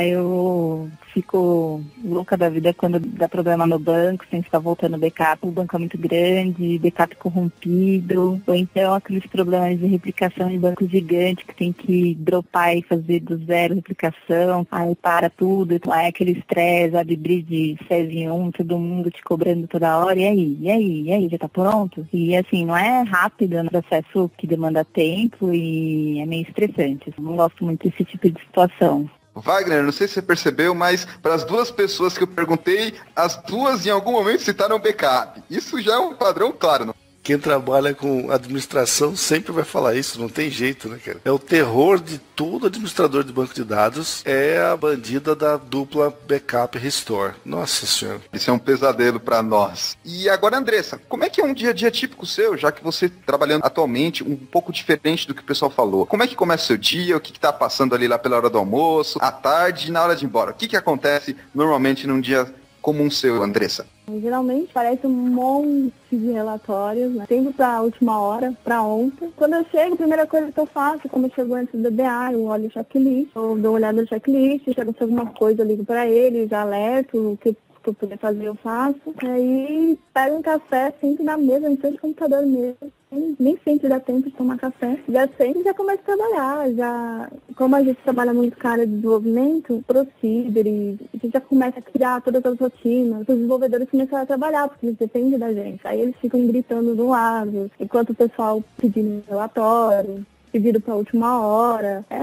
Eu fico louca da vida quando dá problema no banco, tem que ficar voltando backup, o banco é muito grande, backup corrompido, ou então aqueles problemas de replicação em banco gigante que tem que dropar e fazer do zero replicação, aí para tudo, então aí aquele estresse, abrir de 6 em 1, todo mundo te cobrando toda hora, e aí, já tá pronto? E assim, não é rápido, é um processo que demanda tempo e é meio estressante. Eu não gosto muito desse tipo de situação. Wagner, não sei se você percebeu, mas para as duas pessoas que eu perguntei, as duas em algum momento citaram backup. Isso já é um padrão claro, não? Quem trabalha com administração sempre vai falar isso, não tem jeito, né, cara? É o terror de todo administrador de banco de dados, é a bandida da dupla backup restore. Nossa senhora. Isso é um pesadelo para nós. E agora, Andressa, como é que é um dia a dia típico seu, já que você trabalhando atualmente um pouco diferente do que o pessoal falou? Como é que começa o seu dia? O que tá passando ali lá pela hora do almoço, à tarde e na hora de ir embora? O que acontece normalmente num dia comum seu, Andressa? Geralmente parece um monte de relatórios, né? Sempre pra última hora, pra ontem. Quando eu chego, a primeira coisa que eu faço, como eu chego antes do DBA, eu olho o checklist, eu dou uma olhada no checklist, chego se alguma coisa, eu ligo pra eles, alerto, o que eu puder fazer eu faço. Aí pego um café, sempre na mesa, em frente do computador mesmo. Nem sempre dá tempo de tomar café. Já sempre já começo a trabalhar. Já, como a gente trabalha muito com a área de desenvolvimento, procedure, a gente já começa a criar todas as rotinas. Os desenvolvedores começam a trabalhar, porque eles dependem da gente. Aí eles ficam gritando do lado, enquanto o pessoal pedindo relatório, pedido para a última hora. É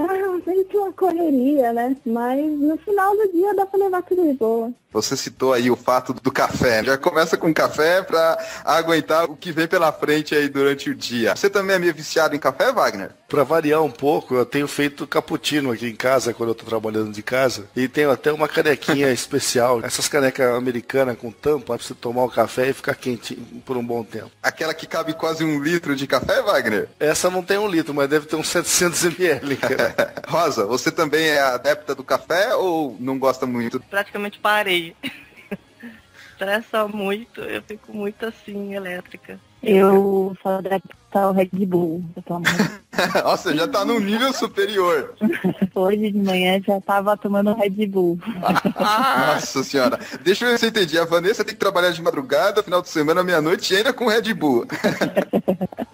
meio que uma correria, né? Mas no final do dia dá para levar tudo de boa. Você citou aí o fato do café. Já começa com café para aguentar o que vem pela frente aí durante o dia. Você também é meio viciado em café, Wagner? Para variar um pouco, eu tenho feito cappuccino aqui em casa, quando eu tô trabalhando de casa. E tenho até uma canequinha especial. Essas canecas americanas com tampa, para você tomar o café e ficar quentinho por um bom tempo. Aquela que cabe quase 1 litro de café, Wagner? Essa não tem 1 litro, mas deve ter uns 700 ml, cara. Rosa, você também é adepta do café ou não gosta muito? Praticamente parei. Estressa muito, eu fico muito assim, elétrica. Eu sou adepta ao Red Bull. Eu tomo Nossa, já tá num nível superior. Hoje de manhã já tava tomando Red Bull. Nossa senhora. Deixa eu ver se eu entendi. A Vanessa tem que trabalhar de madrugada, final de semana, meia-noite e ainda com Red Bull.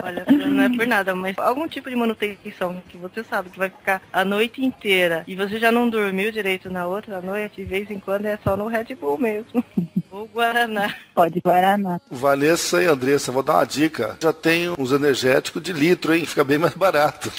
Olha, não é por nada, mas algum tipo de manutenção que você sabe que vai ficar a noite inteira e você já não dormiu direito na outra noite, de vez em quando é só no Red Bull mesmo. Ou Guaraná. Pode Guaraná. Vanessa e Andressa, vou dar uma dica. Já tem uns energéticos de litro, hein? Fica bem mais barato.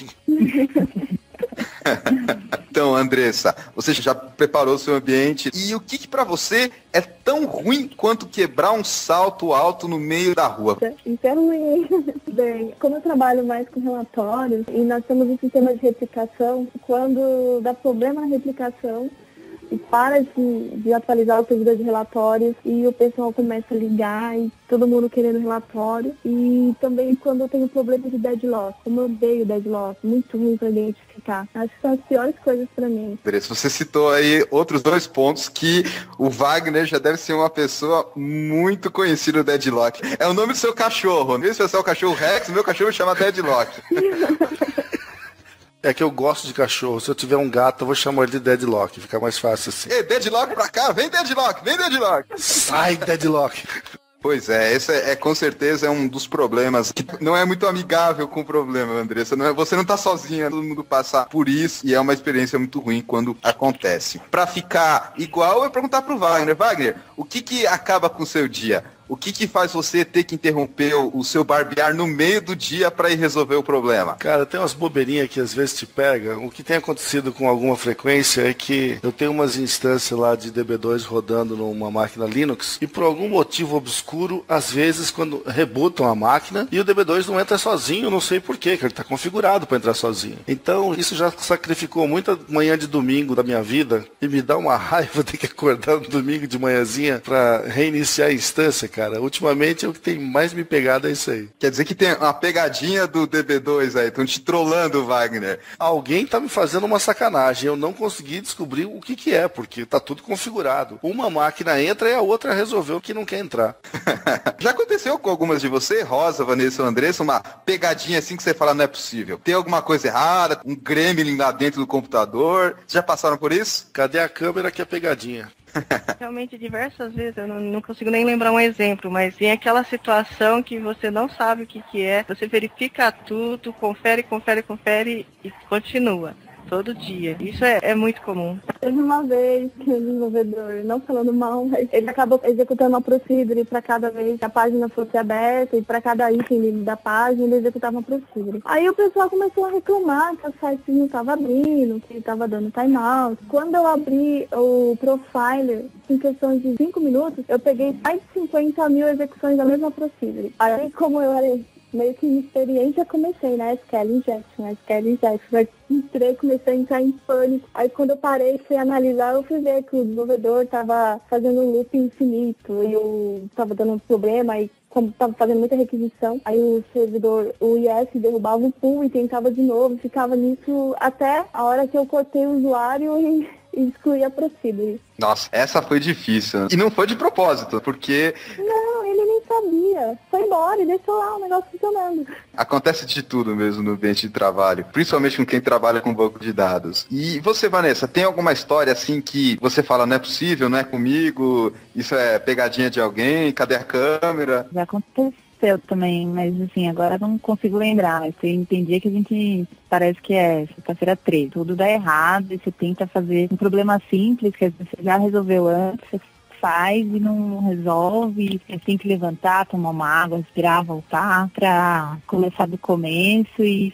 Então, Andressa, você já preparou o seu ambiente. E o que pra você é tão ruim quanto quebrar um salto alto no meio da rua? Isso é ruim. Bem, como eu trabalho mais com relatórios e nós temos um sistema de replicação, quando dá problema na replicação e para de atualizar o servidor de relatórios e o pessoal começa a ligar e todo mundo querendo relatório. E também quando eu tenho problema de deadlock, como eu odeio deadlock, muito ruim para identificar. Acho que são as piores coisas para mim. Você citou aí outros 2 pontos que o Wagner já deve ser uma pessoa muito conhecida do deadlock. É o nome do seu cachorro. Mesmo se é o cachorro Rex, meu cachorro chama deadlock. É que eu gosto de cachorro. Se eu tiver um gato, eu vou chamar ele de Deadlock. Fica mais fácil assim. Ei, Deadlock pra cá! Vem, Deadlock! Vem, Deadlock! Sai, Deadlock! Pois é, esse é com certeza um dos problemas que não é muito amigável com o problema, Andressa. Você não tá sozinha, todo mundo passa por isso e é uma experiência muito ruim quando acontece. Pra ficar igual, eu vou perguntar pro Wagner. Wagner, o que acaba com o seu dia? O que faz você ter que interromper o seu barbear no meio do dia para ir resolver o problema? Cara, tem umas bobeirinhas que às vezes te pegam. O que tem acontecido com alguma frequência é que eu tenho umas instâncias lá de DB2 rodando numa máquina Linux e por algum motivo obscuro, às vezes quando rebootam a máquina e o DB2 não entra sozinho, não sei porquê, que ele está configurado para entrar sozinho. Então isso já sacrificou muita manhã de domingo da minha vida e me dá uma raiva ter que acordar no domingo de manhãzinha para reiniciar a instância, cara. cara. Ultimamente, o que tem mais me pegado é isso aí. Quer dizer que tem uma pegadinha do DB2 aí, estão te trollando, Wagner. Alguém tá me fazendo uma sacanagem. Eu não consegui descobrir o que é, porque tá tudo configurado. Uma máquina entra e a outra resolveu que não quer entrar. Já aconteceu com algumas de você, Rosa, Vanessa ou Andressa, uma pegadinha assim que você fala não é possível? Tem alguma coisa errada? Um gremlin lá dentro do computador? Já passaram por isso? Cadê a câmera que é pegadinha? Realmente, diversas vezes, eu não consigo nem lembrar um exemplo, mas tem aquela situação que você não sabe o que é, você verifica tudo, confere e continua. Todo dia. Isso é muito comum. Teve uma vez que o desenvolvedor, não falando mal, mas ele acabou executando uma procedure para cada vez que a página fosse aberta e para cada item da página ele executava uma procedure. Aí o pessoal começou a reclamar que o site não estava abrindo, que estava dando timeout. Quando eu abri o Profiler, em questão de 5 minutos, eu peguei mais de 50 mil execuções da mesma procedure. Aí, como eu era meio que inexperiente, eu comecei, né, SQL Injection. Entrei, comecei a entrar em pânico. Aí quando eu parei, fui analisar, eu fui ver que o desenvolvedor estava fazendo um loop infinito e eu estava dando um problema e como estava fazendo muita requisição, aí o servidor, o IS, derrubava o pool e tentava de novo, ficava nisso até a hora que eu cortei o usuário e excluí a procedure. Nossa, essa foi difícil. E não foi de propósito, porque... Não, ele nem sabia. Foi embora e deixou lá o negócio funcionando. Acontece de tudo mesmo no ambiente de trabalho, principalmente com quem trabalha com banco de dados. E você, Vanessa, tem alguma história assim que você fala, não é possível, não é comigo, isso é pegadinha de alguém, cadê a câmera? Já aconteceu também, mas assim, agora não consigo lembrar. Mas eu entendi que a gente parece que é sexta-feira 13. Tudo dá errado e você tenta fazer um problema simples que você já resolveu antes, você faz e não resolve, você tem que levantar, tomar uma água, respirar, voltar pra começar do começo e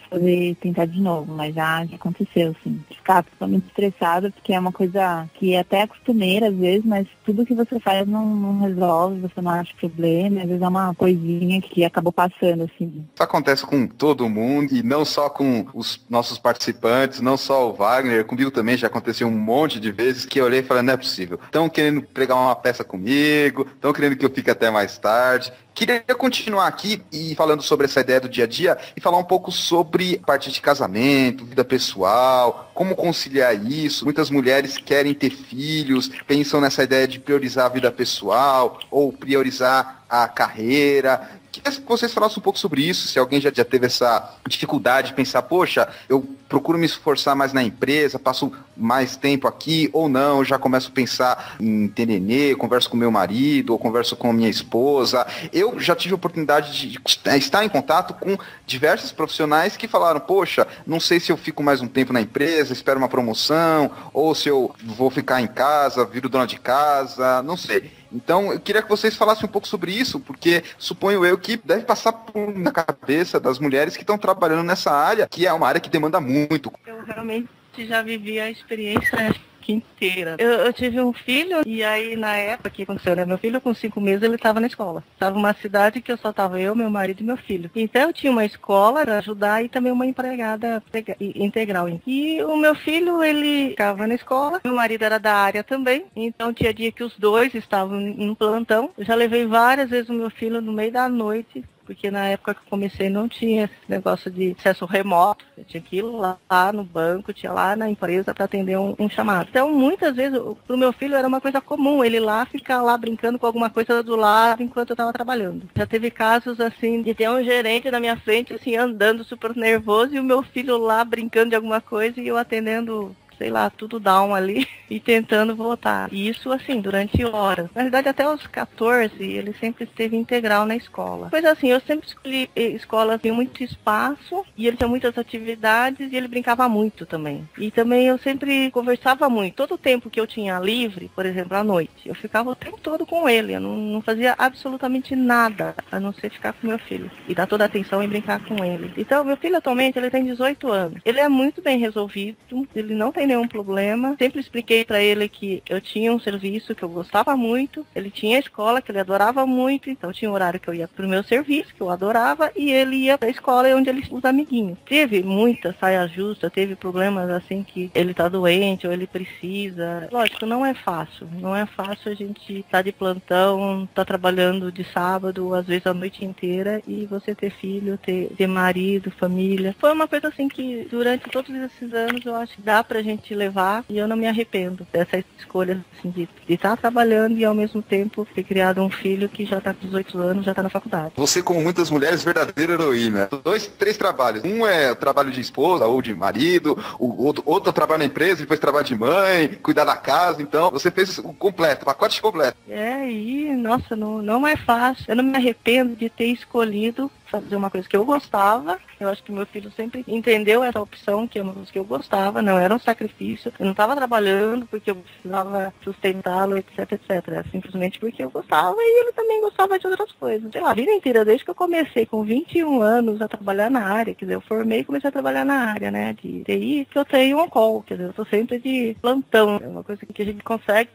tentar de novo, mas já aconteceu, assim. Ficar totalmente estressada, porque é uma coisa que é até costumeira às vezes, mas tudo que você faz não resolve, você não acha problema, às vezes é uma coisinha que acabou passando, assim. Isso acontece com todo mundo, e não só com os nossos participantes, não só o Wagner, comigo também já aconteceu um monte de vezes que eu olhei e falei, não é possível. Estão querendo pregar uma peça comigo, estão querendo que eu fique até mais tarde. Queria continuar aqui e falando sobre essa ideia do dia a dia e falar um pouco sobre parte de casamento, vida pessoal, como conciliar isso. Muitas mulheres querem ter filhos, pensam nessa ideia de priorizar a vida pessoal ou priorizar a carreira. Queria que vocês falassem um pouco sobre isso, se alguém já teve essa dificuldade de pensar, poxa, eu procuro me esforçar mais na empresa, passo mais tempo aqui, ou não, já começo a pensar em ter nenê, converso com meu marido, ou converso com minha esposa. Eu já tive a oportunidade de estar em contato com diversos profissionais que falaram, poxa, não sei se eu fico mais um tempo na empresa, espero uma promoção, ou se eu vou ficar em casa, viro dona de casa, não sei. Então, eu queria que vocês falassem um pouco sobre isso, porque suponho eu que deve passar na cabeça das mulheres que estão trabalhando nessa área, que é uma área que demanda muito. Eu realmente já vivi a experiência inteira. Eu tive um filho e aí na época que aconteceu, né? Meu filho com 5 meses ele estava na escola. Estava numa cidade que eu só estava eu, meu marido e meu filho. Então eu tinha uma escola para ajudar e também uma empregada integral. E o meu filho ele ficava na escola, meu marido era da área também. Então tinha dia que os dois estavam em plantão. Eu já levei várias vezes o meu filho no meio da noite, porque na época que eu comecei não tinha esse negócio de acesso remoto. Eu tinha que ir lá no banco, tinha lá na empresa para atender um chamado. Então, muitas vezes, pro meu filho era uma coisa comum, ele lá ficar lá brincando com alguma coisa do lado enquanto eu estava trabalhando. Já teve casos, assim, de ter um gerente na minha frente, assim, andando super nervoso e o meu filho lá brincando de alguma coisa e eu atendendo, sei lá, tudo down ali e tentando voltar. E isso, assim, durante horas. Na verdade, até os 14, ele sempre esteve integral na escola. Pois assim, eu sempre escolhi escolas que tinham muito espaço e ele tinha muitas atividades e ele brincava muito também. E também eu sempre conversava muito. Todo o tempo que eu tinha livre, por exemplo, à noite, eu ficava o tempo todo com ele. Eu não fazia absolutamente nada, a não ser ficar com meu filho e dar toda a atenção e brincar com ele. Então, meu filho atualmente, ele tem 18 anos. Ele é muito bem resolvido, ele não tem nenhum problema. Sempre expliquei para ele que eu tinha um serviço que eu gostava muito, ele tinha a escola que ele adorava muito, então tinha um horário que eu ia pro meu serviço, que eu adorava, e ele ia pra escola onde ele os amiguinhos. Teve muita saia justa, teve problemas assim que ele tá doente ou ele precisa. Lógico, não é fácil. Não é fácil a gente tá de plantão, tá trabalhando de sábado, às vezes a noite inteira, e você ter filho, ter marido, família. Foi uma coisa assim que durante todos esses anos eu acho que dá pra gente levar, e eu não me arrependo dessa escolha assim, de estar trabalhando e ao mesmo tempo ter criado um filho que já tá com 18 anos, já tá na faculdade. Você, como muitas mulheres, verdadeira heroína. 2, 3 trabalhos. Um é o trabalho de esposa ou de marido, o outro trabalho na empresa, depois trabalho de mãe, cuidar da casa. Então, você fez o completo, o pacote completo. E nossa, não é fácil. Eu não me arrependo de ter escolhido fazer uma coisa que eu gostava. Eu acho que meu filho sempre entendeu essa opção, que é uma coisa que eu gostava, não era um sacrifício. Eu não estava trabalhando porque eu precisava sustentá-lo, etc, etc. Simplesmente porque eu gostava e ele também gostava de outras coisas. Sei lá, a vida inteira, desde que eu comecei com 21 anos a trabalhar na área, quer dizer, eu formei e comecei a trabalhar na área, né, de TI, que eu tenho um call, quer dizer, eu tô sempre de plantão. É uma coisa que a gente consegue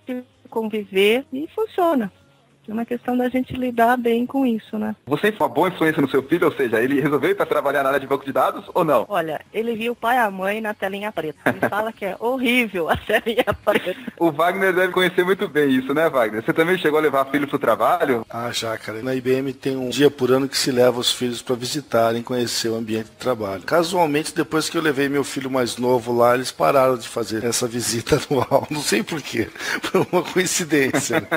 conviver e funciona. É uma questão da gente lidar bem com isso, né? Você foi uma boa influência no seu filho, ou seja, ele resolveu ir para trabalhar na área de banco de dados ou não? Olha, ele viu o pai e a mãe na telinha preta. Ele fala que é horrível a telinha preta. O Wagner deve conhecer muito bem isso, né, Wagner? Você também chegou a levar filho pro trabalho? Ah, já, cara. Na IBM tem um dia por ano que se leva os filhos para visitarem, conhecer o ambiente de trabalho. Casualmente, depois que eu levei meu filho mais novo lá, eles pararam de fazer essa visita anual. Não sei porquê. Foi uma coincidência. Né?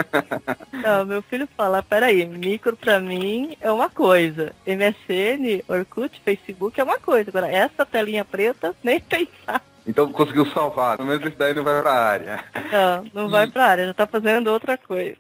Não, meu filho fala, peraí, micro pra mim é uma coisa, MSN, Orkut, Facebook é uma coisa, agora essa telinha preta, nem pensar. Então conseguiu salvar, pelo menos esse daí não vai pra área. Não vai pra área, já tá fazendo outra coisa.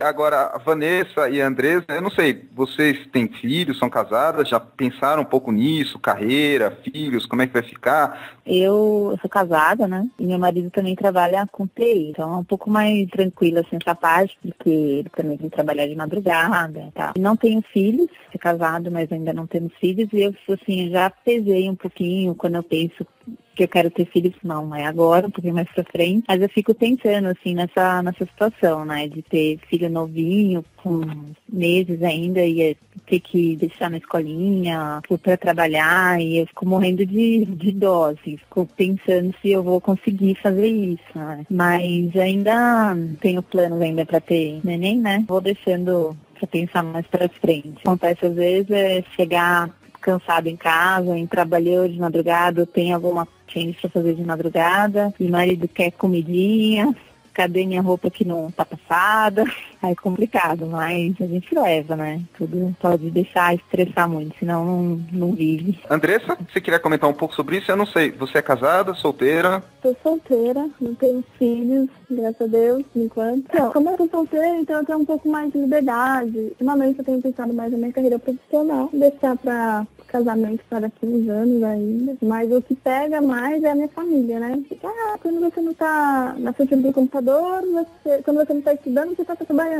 Agora, a Vanessa e a Andressa, eu não sei, vocês têm filhos, são casadas, já pensaram um pouco nisso, carreira, filhos, como é que vai ficar? Eu sou casada, né? E meu marido também trabalha com TI, então é um pouco mais tranquilo assim essa parte, porque ele também tem que trabalhar de madrugada e tal. Não tenho filhos, sou casado, mas ainda não temos filhos, e eu, assim, já pesei um pouquinho quando eu penso que eu quero ter filhos, não é agora, um pouquinho mais pra frente, mas eu fico pensando, assim, nessa situação, né, de ter filho novinho, com meses ainda, e ter que deixar na escolinha, pra trabalhar, e eu fico morrendo de dó, assim, fico pensando se eu vou conseguir fazer isso, né, mas ainda tenho planos ainda pra ter neném, né, vou deixando pra pensar mais pra frente. Acontece às vezes é chegar cansado em casa, trabalhou de madrugada, tem alguma coisa pra fazer de madrugada, e o marido quer comidinha, cadê minha roupa que não tá passada? Aí é complicado, mas a gente leva, né? Tudo pode deixar estressar muito, senão não vive. Andressa, você queria comentar um pouco sobre isso? Eu não sei, você é casada, solteira? Tô solteira, não tenho filhos, graças a Deus, por enquanto. Então, como eu tô solteira, então eu tenho um pouco mais de liberdade. Ultimamente eu tenho pensado mais na minha carreira profissional, deixar pra casamento para daqui uns anos ainda. Mas o que pega mais é a minha família, né? Porque, quando você não tá na frente do computador, quando você não tá estudando, você tá trabalhando.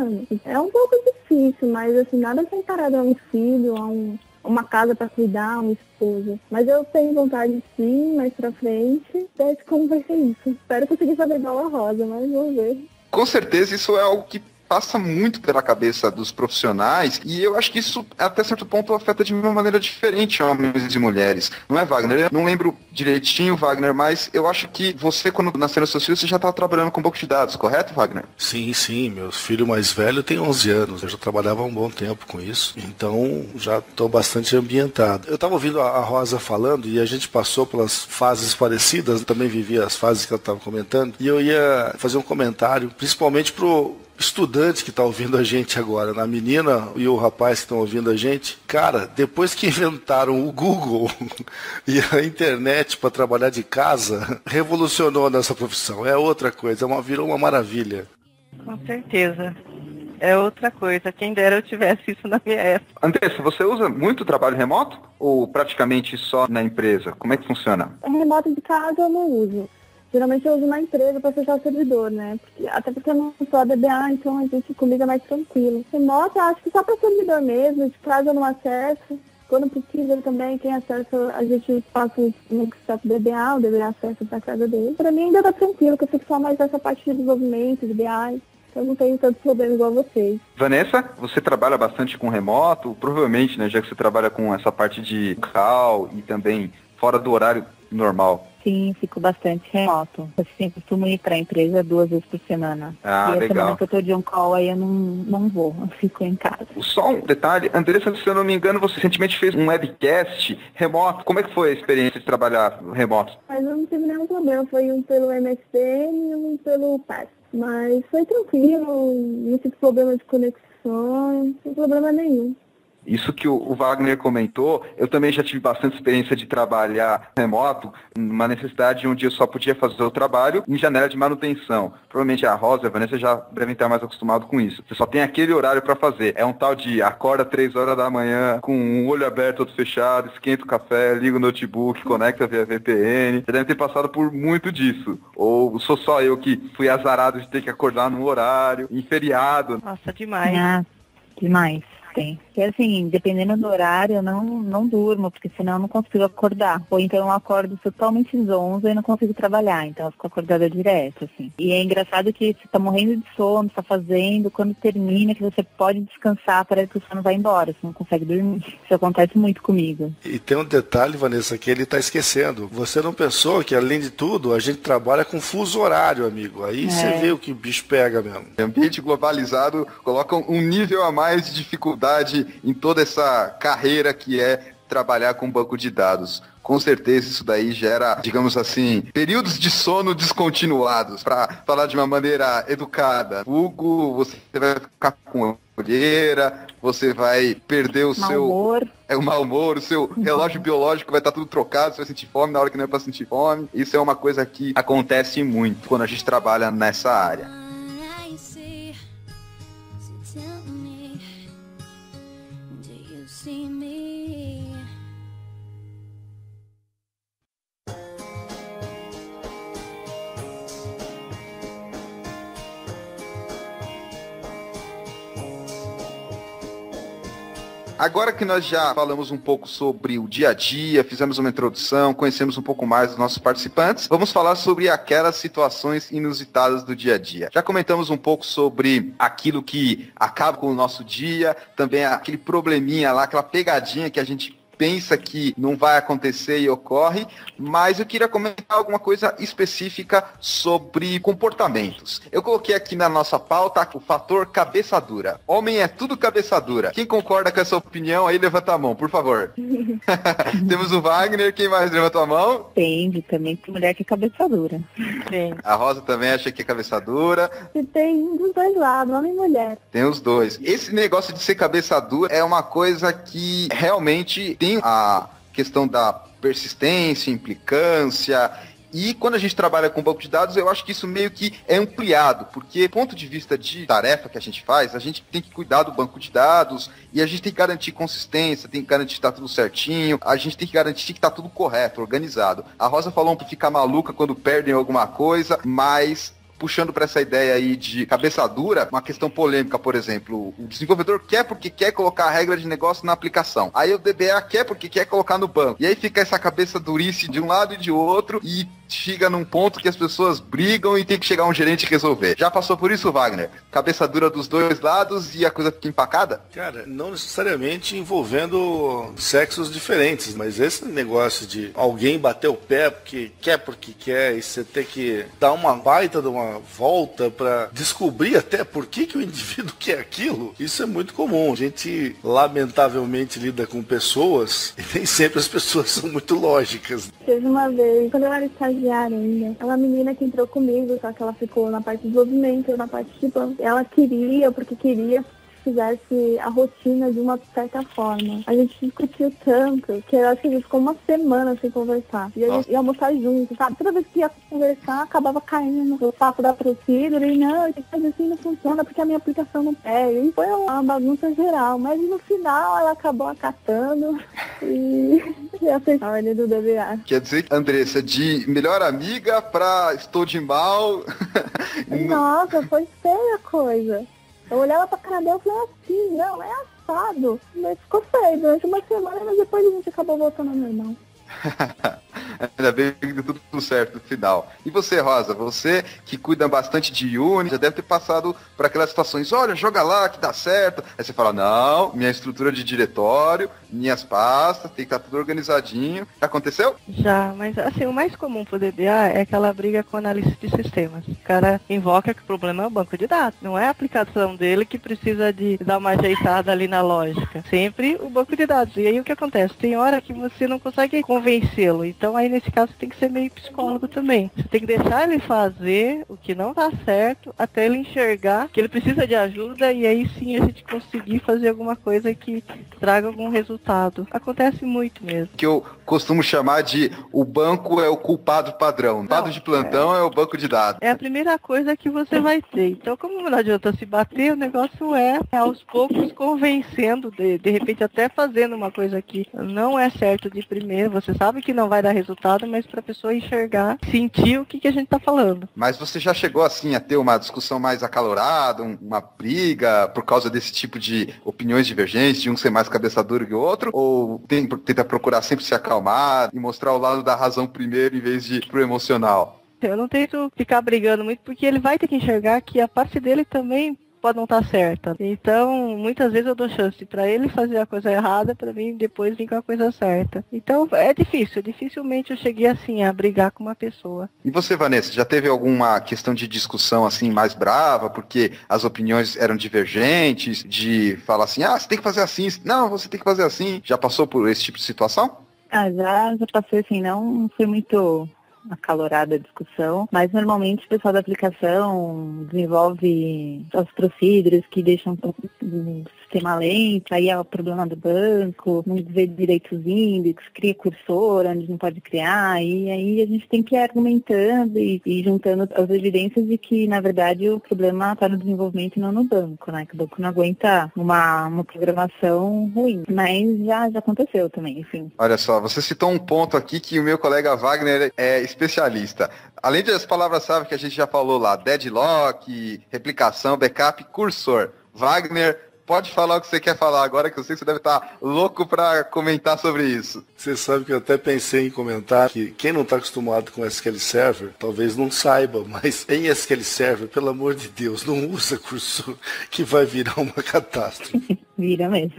É um pouco difícil, mas assim, nada comparado a um filho, a uma casa para cuidar, uma esposa. Mas eu tenho vontade sim, mais pra frente. Ver como vai ser isso. Espero conseguir fazer igual a Rosa, mas vamos ver. Com certeza isso é algo que passa muito pela cabeça dos profissionais, e eu acho que isso, até certo ponto, afeta de uma maneira diferente homens e mulheres. Não é, Wagner? Eu não lembro direitinho, Wagner, mas eu acho que você, quando nasceram seus filhos, você já estava trabalhando com banco de dados, correto, Wagner? Sim, meu filho mais velho tem 11 anos, eu já trabalhava há um bom tempo com isso, então já estou bastante ambientado. Eu estava ouvindo a Rosa falando, e a gente passou pelas fases parecidas, também vivi as fases que ela estava comentando, e eu ia fazer um comentário, principalmente pro estudante que está ouvindo a gente agora, a menina e o rapaz que estão ouvindo a gente. Cara, depois que inventaram o Google e a internet para trabalhar de casa, revolucionou nessa profissão. É outra coisa, virou uma maravilha. Com certeza. É outra coisa. Quem dera eu tivesse isso na minha época. Andressa, você usa muito trabalho remoto ou praticamente só na empresa? Como é que funciona? Remoto de casa eu não uso. Geralmente eu uso na empresa para fechar o servidor, né? Até porque eu não sou a DBA, então a gente comigo é mais tranquilo. Remoto, eu acho que só para servidor mesmo, de casa eu não acesso. Quando precisa também, tem acesso, a gente passa um workshop DBA, o DBA acesso pra casa dele. Pra mim ainda tá tranquilo, que eu fico só mais nessa parte de desenvolvimento, de BI. Eu não tenho tanto problema igual vocês. Vanessa, você trabalha bastante com remoto, provavelmente, né, já que você trabalha com essa parte de call e também fora do horário normal. Sim, fico bastante remoto. Eu sempre costumo ir para a empresa 2 vezes por semana. Ah, e a legal. semana que eu tô de on-call, aí eu não vou, eu fico em casa. Só um detalhe, Andressa, se eu não me engano, você recentemente fez um webcast remoto. Como é que foi a experiência de trabalhar remoto? Mas eu não tive nenhum problema, foi um pelo MSN e um pelo PAS. Mas foi tranquilo, não tive problema de conexão, não tive problema nenhum. Isso que o Wagner comentou, eu também já tive bastante experiência de trabalhar remoto, numa necessidade onde eu só podia fazer o trabalho em janela de manutenção. Provavelmente a Rosa e a Vanessa já devem estar mais acostumados com isso. Você só tem aquele horário para fazer. É um tal de acorda 3 horas da manhã, com um olho aberto, outro fechado, esquenta o café, liga o notebook, conecta via VPN. Você deve ter passado por muito disso. Ou sou só eu que fui azarado de ter que acordar num horário, em feriado. Nossa, demais. Ah, demais. Tem. Porque assim, dependendo do horário, eu não durmo, porque senão eu não consigo acordar. Ou então eu acordo totalmente zonza e não consigo trabalhar, então eu fico acordada direto, assim. E é engraçado que você tá morrendo de sono, tá fazendo, quando termina, que você pode descansar, parece que o sono vai embora, você não consegue dormir. Isso acontece muito comigo. E tem um detalhe, Vanessa, que ele tá esquecendo. Você não pensou que, além de tudo, a gente trabalha com fuso horário, amigo. Aí você vê o que o bicho pega mesmo. O ambiente globalizado coloca um nível a mais de dificuldade em toda essa carreira que é trabalhar com banco de dados. Com certeza isso daí gera, digamos assim, períodos de sono descontinuados, para falar de uma maneira educada. Hugo, você vai ficar com olheira, você vai perder o seu mau humor, o seu relógio biológico vai estar tudo trocado, você vai sentir fome na hora que não é para sentir fome. Isso é uma coisa que acontece muito quando a gente trabalha nessa área. Agora que nós já falamos um pouco sobre o dia a dia, fizemos uma introdução, conhecemos um pouco mais dos nossos participantes, vamos falar sobre aquelas situações inusitadas do dia a dia. Já comentamos um pouco sobre aquilo que acaba com o nosso dia, também aquele probleminha lá, aquela pegadinha que a gente pensa que não vai acontecer e ocorre, mas eu queria comentar alguma coisa específica sobre comportamentos. Eu coloquei aqui na nossa pauta o fator cabeça dura. Homem é tudo cabeça dura. Quem concorda com essa opinião aí, levanta a mão, por favor. Temos o Wagner, quem mais levantou a mão? Depende, também tem mulher que é cabeça dura. Sim. A Rosa também acha que é cabeça dura. E tem dos dois lados, homem e mulher. Tem os dois. Esse negócio de ser cabeça dura é uma coisa que realmente tem a questão da persistência, implicância, e quando a gente trabalha com banco de dados, eu acho que isso meio que é ampliado, porque do ponto de vista de tarefa que a gente faz, a gente tem que cuidar do banco de dados, e a gente tem que garantir consistência, tem que garantir que tá tudo certinho, a gente tem que garantir que tá tudo correto, organizado. A Rosa falou que fica maluca quando perdem alguma coisa, mas puxando para essa ideia aí de cabeça dura, uma questão polêmica, por exemplo, o desenvolvedor quer porque quer colocar a regra de negócio na aplicação. Aí o DBA quer porque quer colocar no banco. E aí fica essa cabeça durice de um lado e de outro e chega num ponto que as pessoas brigam e tem que chegar um gerente e resolver. Já passou por isso, Wagner? Cabeça dura dos dois lados e a coisa fica empacada? Cara, não necessariamente envolvendo sexos diferentes, mas esse negócio de alguém bater o pé porque quer, e você ter que dar uma baita de uma volta para descobrir até por que o indivíduo quer aquilo, isso é muito comum. A gente, lamentavelmente, lida com pessoas e nem sempre as pessoas são muito lógicas. Teve uma vez, quando eu era estagiária ainda, uma menina que entrou comigo, só que ela ficou na parte de desenvolvimento, na parte de banco. Ela queria que fizesse a rotina de uma certa forma. A gente discutiu tanto que eu acho que a gente ficou uma semana sem conversar. E a gente ia almoçar junto, sabe? Toda vez que ia conversar, acabava caindo no papo da procedure. E não, tem que fazer assim, não funciona porque a minha aplicação não pega. E foi uma bagunça geral. Mas no final ela acabou acatando e aceitou a ordem do DBA. Quer dizer, Andressa, de melhor amiga pra estou de mal. Nossa, foi feia a coisa. Eu olhava pra cara dela e falei assim, não, é engraçado, mas ficou feio durante uma semana, mas depois a gente acabou voltando ao normal. Ainda bem que deu tudo certo no final. E você, Rosa, você que cuida bastante de Uni, já deve ter passado por aquelas situações, olha, joga lá que dá certo. Aí você fala, não, minha estrutura de diretório, minhas pastas, tem que estar tudo organizadinho. Já aconteceu? Já, mas assim, o mais comum pro DBA é aquela briga com analista de sistemas. O cara invoca que o problema é o banco de dados, não é a aplicação dele que precisa de dar uma ajeitada ali na lógica. Sempre o banco de dados. E aí o que acontece? Tem hora que você não consegue convencê-lo. Então aí nesse caso você tem que ser meio psicólogo também. Você tem que deixar ele fazer o que não tá certo até ele enxergar que ele precisa de ajuda e aí sim a gente conseguir fazer alguma coisa que traga algum resultado. Acontece muito mesmo. Que eu costumo chamar de o banco é o culpado padrão. O culpado de plantão é o banco de dados. É a primeira coisa que você vai ter. Então, como não adianta se bater, o negócio é aos poucos convencendo, de repente até fazendo uma coisa que não é certo de primeiro. Você sabe que não vai dar resultado, mas para a pessoa enxergar, sentir o que a gente está falando. Mas você já chegou assim a ter uma discussão mais acalorada, uma briga por causa desse tipo de opiniões divergentes, de um ser mais cabeça dura que o outro? Ou tenta procurar sempre se acalmar e mostrar o lado da razão primeiro em vez de ir pro emocional? Eu não tento ficar brigando muito, porque ele vai ter que enxergar que a parte dele também pode não estar certa. Então, muitas vezes eu dou chance para ele fazer a coisa errada, para mim depois vir com a coisa certa. Então, é difícil. Dificilmente eu cheguei assim a brigar com uma pessoa. E você, Vanessa, já teve alguma questão de discussão assim mais brava, porque as opiniões eram divergentes, de falar assim, você tem que fazer assim, não, você tem que fazer assim. Já passou por esse tipo de situação? Já passei assim, não foi muito acalorada a discussão, mas normalmente o pessoal da aplicação desenvolve os procedures que deixam o sistema lento, aí é o problema do banco, não vê direito os índices, cria cursor onde não pode criar, e aí a gente tem que ir argumentando e juntando as evidências de que, na verdade, o problema está no desenvolvimento e não no banco, né? Que o banco não aguenta uma programação ruim. Mas já aconteceu também, enfim. Olha só, você citou um ponto aqui que o meu colega Wagner é especialista. Além das palavras-chave que a gente já falou lá, deadlock, replicação, backup, cursor. Wagner, pode falar o que você quer falar agora, que eu sei que você deve estar louco para comentar sobre isso. Você sabe que eu até pensei em comentar que quem não está acostumado com SQL Server, talvez não saiba, mas em SQL Server, pelo amor de Deus, não usa cursor que vai virar uma catástrofe. Vira mesmo.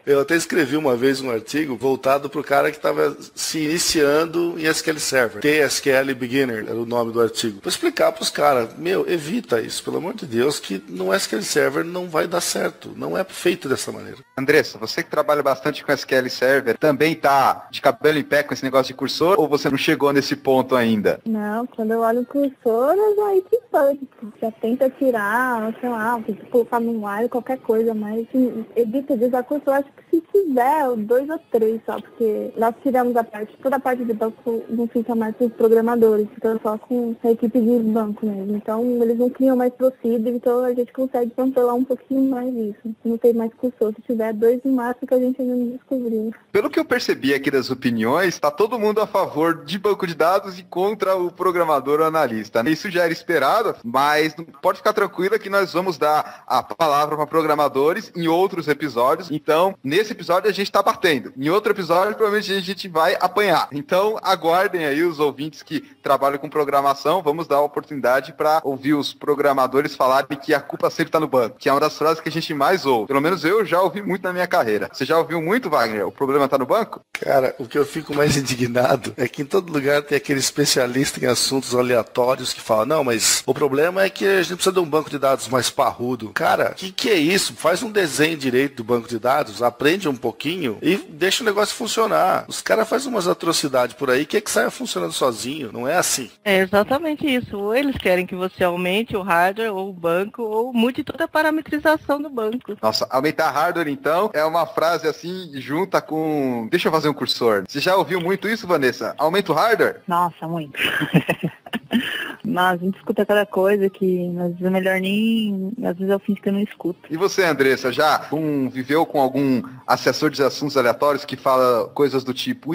Eu até escrevi uma vez um artigo voltado para o cara que estava se iniciando em SQL Server. TSQL Beginner era o nome do artigo. Para explicar para os caras, evita isso, pelo amor de Deus, que no SQL Server não vai dar certo. Não é feito dessa maneira. Andressa, você que trabalha bastante com SQL Server, também tá de cabelo em pé com esse negócio de cursor, ou você não chegou nesse ponto ainda? Não, quando eu olho o cursor, eu já entro em pânico. Já tenta tirar, sei lá, colocar no ar, qualquer coisa, mas evita de usar cursor. Eu acho que se tiver 2 ou 3 só, porque nós tiramos toda a parte de banco não fica mais com os programadores, fica só com a equipe de banco mesmo. Então eles não criam mais procedure, então a gente consegue controlar um pouquinho mais isso. Não tem mais cursor, se tiver 2 no máximo que a gente ainda não descobriu. Pelo que eu percebi aqui das opiniões, tá todo mundo a favor de banco de dados e contra o programador ou analista. Isso já era esperado, mas pode ficar tranquila que nós vamos dar a palavra para programadores em outros episódios. Então, nesse episódio a gente tá batendo. Em outro episódio, provavelmente a gente vai apanhar. Então, aguardem aí os ouvintes que trabalham com programação. Vamos dar a oportunidade para ouvir os programadores falarem que a culpa sempre tá no banco, que é uma das frases que a gente mais ouve. Pelo menos eu já ouvi muito na minha carreira. Você já ouviu muito, Wagner? O problema tá no banco? Cara, o que eu fico mais indignado é que em todo lugar tem aquele especialista em assuntos aleatórios que fala, não, mas o problema é que a gente precisa de um banco de dados mais parrudo. Cara, que é isso? Faz um desenho direito do banco de dados, aprende um pouquinho e deixa o negócio funcionar. Os caras fazem umas atrocidades por aí que saia funcionando sozinho. Não é assim. É exatamente isso. Ou eles querem que você aumente o hardware ou o banco, ou mude toda a parametrização do banco. Nossa, aumentar hardware, então, é uma frase assim, junta com... Deixa eu fazer um cursor. Você já ouviu muito isso, Vanessa? Aumenta o hardware? Nossa, muito. Mas a gente escuta cada coisa que às vezes é melhor nem... Às vezes eu fingo que eu não escuto. E você, Andressa, já viveu com algum assessor de assuntos aleatórios que fala coisas do tipo,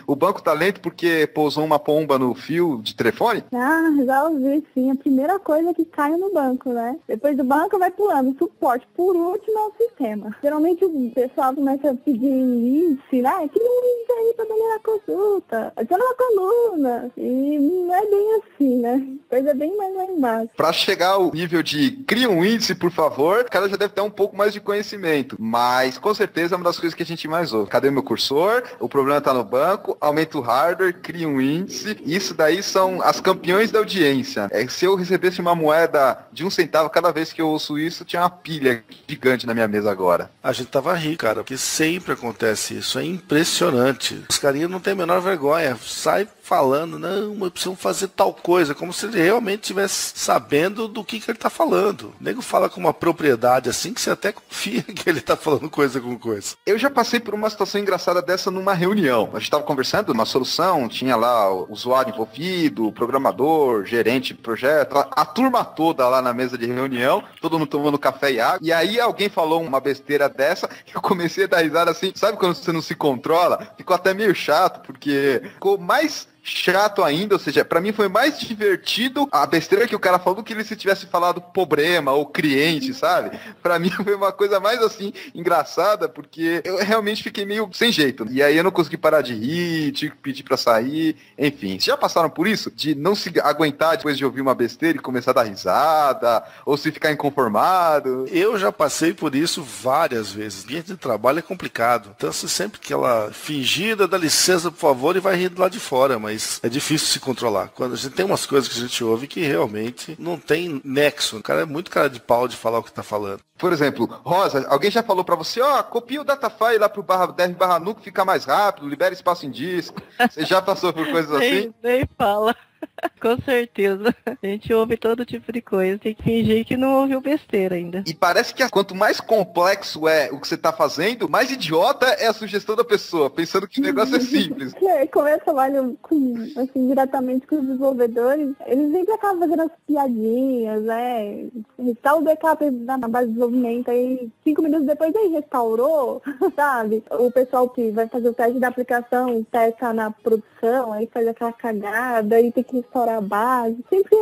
o banco tá lento porque pousou uma pomba no fio de telefone? Ah, já ouvi, sim. A primeira coisa que cai no banco, né? Depois do banco vai pulando. Suporte. Por último é o sistema. Geralmente o pessoal começa a pedir índice, né? Cria um índice aí pra melhorar a consulta. Adiciona uma coluna. E não é bem assim, né? Coisa bem mais lá embaixo. Pra chegar ao nível de cria um índice, por favor, o cara já deve ter um pouco mais de conhecimento. Mas, com certeza, é uma das coisas que a gente mais ouve. Cadê o meu cursor? O problema tá no banco. Aumenta o hardware, cria um índice. Isso daí são as campeões da audiência. Se eu recebesse uma moeda de 1 centavo cada vez que eu ouço isso, tinha uma pilha gigante na minha mesa agora. A gente tava rindo, cara, porque sempre acontece isso. É impressionante. Os carinhas não têm a menor vergonha. Sai falando, não, mas precisamos fazer tal coisa, como se ele realmente estivesse sabendo do que ele tá falando. O nego fala com uma propriedade assim que você até confia que ele tá falando coisa com coisa. Eu já passei por uma situação engraçada dessa numa reunião. A gente tava conversando, uma solução, tinha lá o usuário envolvido, o programador, gerente de projeto, a turma toda lá na mesa de reunião, todo mundo tomando café e água, e aí alguém falou uma besteira dessa, eu comecei a dar risada assim, sabe quando você não se controla? Ficou até meio chato, porque ficou mais chato ainda, ou seja, pra mim foi mais divertido a besteira que o cara falou do que ele se tivesse falado problema ou cliente, sabe? Pra mim foi uma coisa mais assim, engraçada, porque eu realmente fiquei meio sem jeito. E aí eu não consegui parar de rir, tive que pedir pra sair, enfim. Vocês já passaram por isso? De não se aguentar depois de ouvir uma besteira e começar a dar risada, ou se ficar inconformado? Eu já passei por isso várias vezes. Ambiente de trabalho é complicado. Então você sempre aquela fingida, dá licença, por favor, e vai rindo lá de fora, mas é difícil se controlar. Quando a gente tem umas coisas que a gente ouve que realmente não tem nexo. O cara é muito cara de pau de falar o que tá falando. Por exemplo, Rosa, alguém já falou pra você, copia o datafile lá pro /dev/nu que fica mais rápido, libera espaço em disco. Você já passou por coisas assim? Nem fala. Com certeza. A gente ouve todo tipo de coisa. Tem que fingir que não ouviu besteira ainda. E parece que quanto mais complexo é o que você tá fazendo, mais idiota é a sugestão da pessoa, pensando que o negócio é simples. Como eu trabalho diretamente com os desenvolvedores, eles sempre acabam fazendo as piadinhas, né? Restaurar o backup na base de desenvolvimento, aí 5 minutos depois aí restaurou, sabe? O pessoal que vai fazer o teste da aplicação, testa na produção, aí faz aquela cagada, aí tem que restaurar a base. Sempre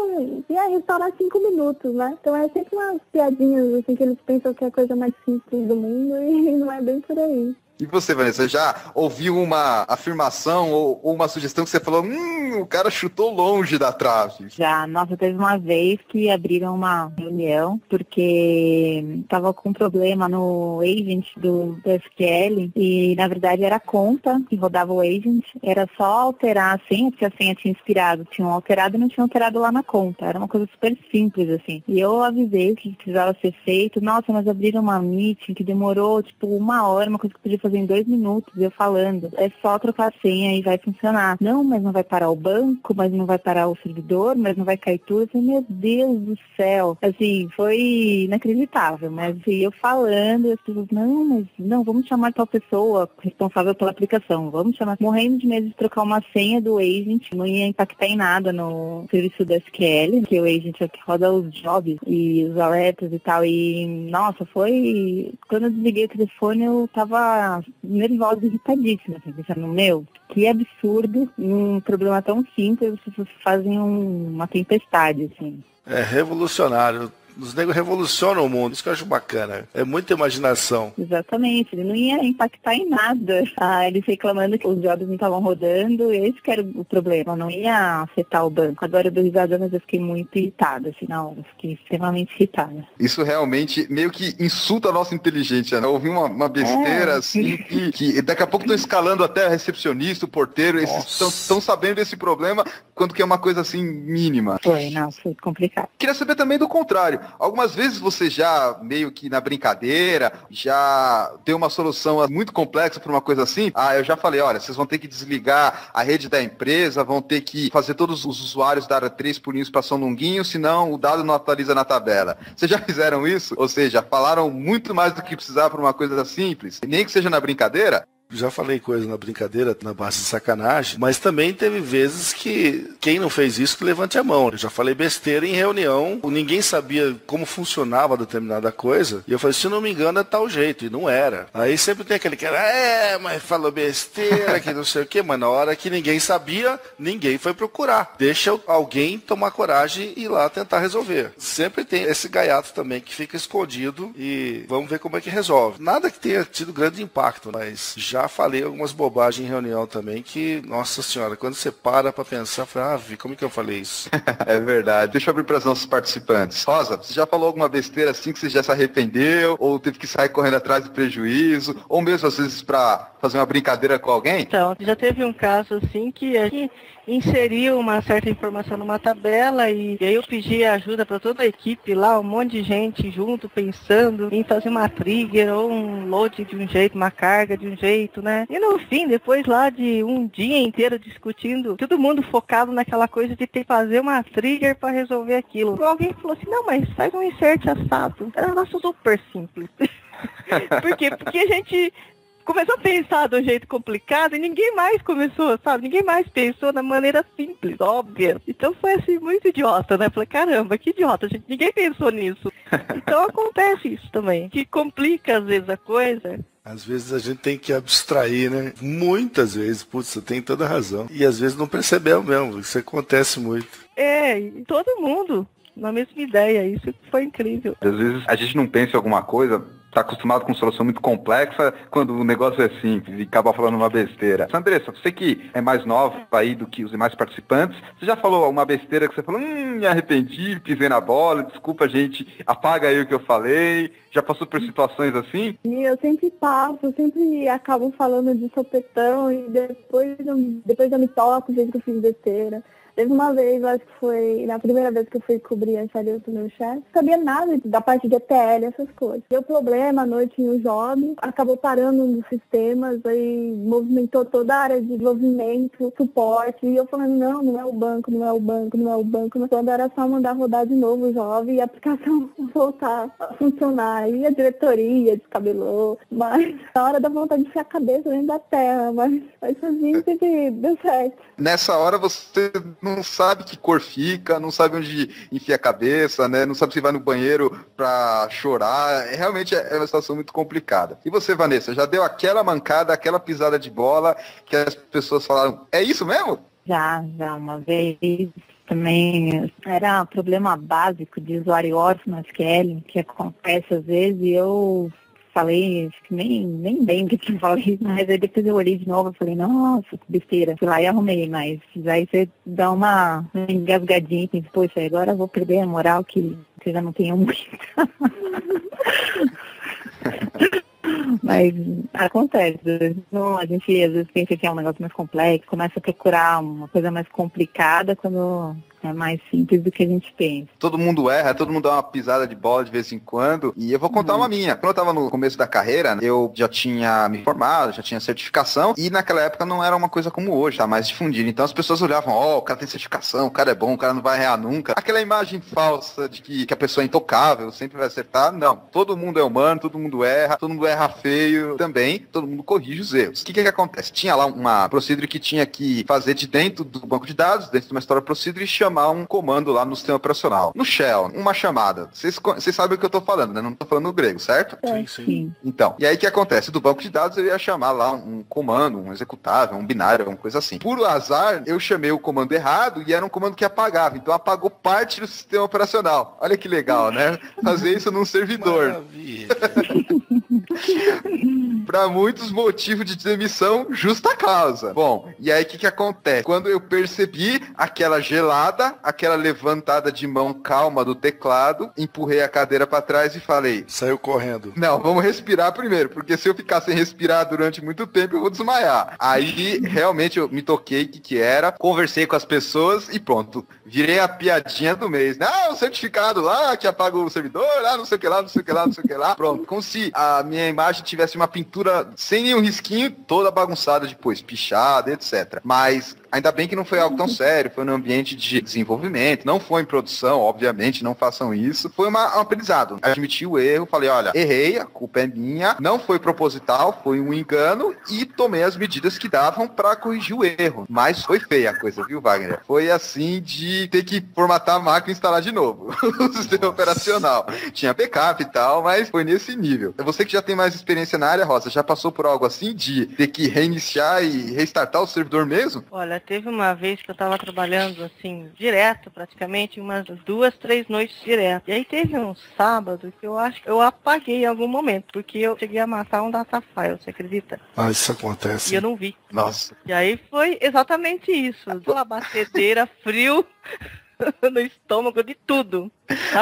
restaurar 5 minutos, né? Então é sempre umas piadinhas assim que eles pensam que é a coisa mais simples do mundo e não é bem por aí. E você, Vanessa, já ouviu uma afirmação ou uma sugestão que você falou, o cara chutou longe da trave? Já, nossa, teve uma vez que abriram uma reunião porque tava com um problema no agent do SQL e, na verdade, era a conta que rodava o agent. Era só alterar a senha, porque a senha tinha expirado. Tinham alterado e não tinham alterado lá na conta. Era uma coisa super simples, assim. E eu avisei que precisava ser feito. Nossa, mas abriram uma meeting que demorou, 1 hora, uma coisa que eu podia fazer em 2 minutos, eu falando, é só trocar a senha e vai funcionar. Não, mas não vai parar o banco, mas não vai parar o servidor, mas não vai cair tudo. Eu falei, meu Deus do céu. Assim, foi inacreditável, mas assim, eu falando, e as pessoas, não, vamos chamar tal pessoa responsável pela aplicação, vamos chamar, morrendo de medo de trocar uma senha do agent, não ia impactar em nada no serviço do SQL, que o agent é que roda os jobs e os alertas e tal, e nossa, foi, quando eu desliguei o telefone, eu tava nervosa e irritadíssima, assim, pensando, que absurdo, um problema tão simples, as pessoas fazem uma tempestade, assim. É revolucionário. Os negros revolucionam o mundo, isso que eu acho bacana. É muita imaginação. Exatamente, ele não ia impactar em nada. Eles reclamando que os jobs não estavam rodando, esse que era o problema, não ia afetar o banco. Agora eu dou risada, mas eu fiquei muito irritada, assim, na hora. Fiquei extremamente irritada. Isso realmente meio que insulta a nossa inteligência, né? Eu ouvi uma besteira, assim, que daqui a pouco estão escalando até a recepcionista, o porteiro, eles estão sabendo desse problema, quando que é uma coisa, assim, mínima. Foi complicado. Queria saber também do contrário. Algumas vezes você já, meio que na brincadeira, já deu uma solução muito complexa para uma coisa assim? Eu já falei, olha, vocês vão ter que desligar a rede da empresa, vão ter que fazer todos os usuários dar 3 pulinhos para São Longuinho, senão o dado não atualiza na tabela. Vocês já fizeram isso? Ou seja, falaram muito mais do que precisava para uma coisa simples, nem que seja na brincadeira? Já falei coisa na brincadeira, na base de sacanagem, mas também teve vezes que quem não fez isso que levante a mão. Eu já falei besteira em reunião, ninguém sabia como funcionava determinada coisa, e eu falei, se não me engano é tal jeito, e não era. Aí sempre tem aquele que mas falou besteira, que não sei o quê, mas na hora que ninguém sabia, ninguém foi procurar. Deixa alguém tomar coragem e ir lá tentar resolver. Sempre tem esse gaiato também que fica escondido e vamos ver como é que resolve. Nada que tenha tido grande impacto, mas já falei algumas bobagens em reunião também que, nossa senhora, quando você para pra pensar, como é que eu falei isso? É verdade. Deixa eu abrir para os nossos participantes. Rosa, você já falou alguma besteira assim que você já se arrependeu, ou teve que sair correndo atrás do prejuízo, ou mesmo às vezes pra fazer uma brincadeira com alguém? Então, já teve um caso assim que a gente inseriu uma certa informação numa tabela e aí eu pedi ajuda para toda a equipe lá, um monte de gente junto pensando em fazer uma trigger ou um load de um jeito, uma carga de um jeito, né? E no fim, depois lá de um dia inteiro discutindo, todo mundo focado naquela coisa de ter que fazer uma trigger para resolver aquilo. Alguém falou assim, não, mas faz um insert assado. Era um negócio super simples. Por quê? Porque a gente começou a pensar de um jeito complicado e ninguém mais começou, sabe? Ninguém mais pensou da maneira simples, óbvia. Então foi assim, muito idiota, né? Falei, caramba, que idiota, gente. Ninguém pensou nisso. Então acontece isso também. Que complica às vezes a coisa. Às vezes a gente tem que abstrair, né? Muitas vezes, putz, você tem toda a razão. E às vezes não percebeu mesmo, isso acontece muito. E todo mundo na mesma ideia, isso foi incrível. Às vezes a gente não pensa em alguma coisa, tá acostumado com solução muito complexa, quando o negócio é simples e acaba falando uma besteira. Andressa, você que é mais nova aí do que os demais participantes, você já falou uma besteira que você falou, me arrependi, pisei na bola, desculpa gente, apaga aí o que eu falei, já passou por situações assim? E eu sempre passo, eu sempre acabo falando de sopetão e depois eu me toco, vejo que eu fiz besteira. Teve uma vez, acho que foi na primeira vez que eu fui cobrir a enxaria do meu chefe, não sabia nada da parte de ETL, essas coisas. Deu problema à noite em um job, acabou parando nos sistemas, aí movimentou toda a área de desenvolvimento, suporte, e eu falando, não é o banco, não é o banco, não é o banco. Quando era só mandar rodar de novo o job e a aplicação voltar a funcionar. E a diretoria descabelou, mas na hora da vontade de enfiar a cabeça dentro da terra, mas sozinho sempre deu certo. Nessa hora você não sabe que cor fica, não sabe onde enfia a cabeça, né? Não sabe se vai no banheiro pra chorar. Realmente é uma situação muito complicada. E você, Vanessa, já deu aquela mancada, aquela pisada de bola que as pessoas falaram, é isso mesmo? Já uma vez também era um problema básico de usuário órfão no SQL, que acontece às vezes, e eu falei, acho que nem bem o que eu falei, mas aí depois eu olhei de novo e falei, nossa, que besteira. Fui lá e arrumei, mas aí você dá uma engasgadinha e pensa, poxa, agora eu vou perder a moral que você já não tem muito. Mas acontece, a gente às vezes pensa que é um negócio mais complexo, começa a procurar uma coisa mais complicada quando é mais simples do que a gente pensa. Todo mundo erra, todo mundo dá uma pisada de bola de vez em quando. E eu vou contar uma minha. Quando eu tava no começo da carreira, eu já tinha me formado, já tinha certificação. E naquela época não era uma coisa como hoje, tá mais difundida. Então as pessoas olhavam, o cara tem certificação, o cara é bom, o cara não vai errar nunca. Aquela imagem falsa de que a pessoa é intocável, sempre vai acertar. Não, todo mundo é humano, todo mundo erra feio também, todo mundo corrige os erros. O que acontece? Tinha lá uma procedure que tinha que fazer de dentro do banco de dados, dentro de uma história procedure, e chamar um comando lá no sistema operacional. No Shell, uma chamada. Vocês sabem o que eu tô falando, né? Não tô falando no grego, certo? Sim. Então, e aí o que acontece? Do banco de dados eu ia chamar lá um comando, um executável, um binário, alguma coisa assim. Por azar, eu chamei o comando errado e era um comando que apagava. Então apagou parte do sistema operacional. Olha que legal, né? Fazer isso num servidor. Maravilha. Para muitos motivos de demissão, justa causa. Bom, e aí o que acontece? Quando eu percebi aquela gelada, aquela levantada de mão calma do teclado, empurrei a cadeira para trás e falei... Saiu correndo. Não, vamos respirar primeiro, porque se eu ficar sem respirar durante muito tempo, eu vou desmaiar. Aí, realmente, eu me toquei o que era, conversei com as pessoas e pronto. Virei a piadinha do mês, né? O certificado lá que apaga o servidor, não sei o que lá, não sei o que lá, não sei o que lá. Pronto, como se a minha imagem tivesse uma pintura sem nenhum risquinho, toda bagunçada depois, pichada, etc. Mas ainda bem que não foi algo tão sério, foi no ambiente de desenvolvimento, não foi em produção, obviamente, não façam isso. Foi um aprendizado. Admiti o erro, falei, olha, errei, a culpa é minha, não foi proposital, foi um engano e tomei as medidas que davam pra corrigir o erro. Mas foi feia a coisa, viu, Wagner? Foi assim de ter que formatar a máquina e instalar de novo o sistema operacional. Tinha backup e tal, mas foi nesse nível. Você que já tem mais experiência na área, Rosa, já passou por algo assim de ter que reiniciar e restartar o servidor mesmo? Olha, teve uma vez que eu estava trabalhando assim, direto praticamente, umas 2, 3 noites direto. E aí teve um sábado que eu acho que eu apaguei em algum momento, porque eu cheguei a matar um data file, você acredita? Isso acontece. E eu não vi. Nossa. E aí foi exatamente isso. Uma batedeira, frio no estômago, de tudo.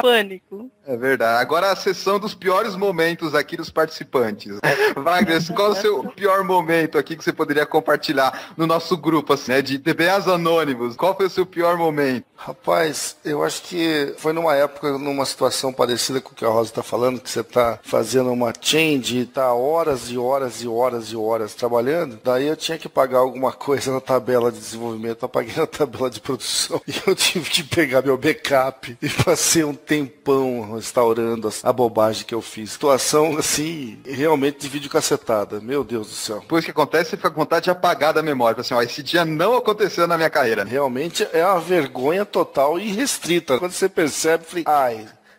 Pânico. É verdade. Agora a sessão dos piores momentos aqui dos participantes. Wagner, qual é o seu pior momento aqui que você poderia compartilhar no nosso grupo, assim, né, de DBAs anônimos? Qual foi o seu pior momento? Rapaz, eu acho que foi numa época, numa situação parecida com o que a Rosa está falando, que você está fazendo uma change e está horas e horas e horas e horas trabalhando. Daí eu tinha que pagar alguma coisa na tabela de desenvolvimento, eu paguei na tabela de produção e eu tive que pegar meu backup e passei um tempão restaurando a bobagem que eu fiz. Situação, assim, realmente de videocacetada. Meu Deus do céu. Depois que acontece, você fica com vontade de apagar da memória. Assim, ó, esse dia não aconteceu na minha carreira. Realmente é uma vergonha total e irrestrita. Quando você percebe,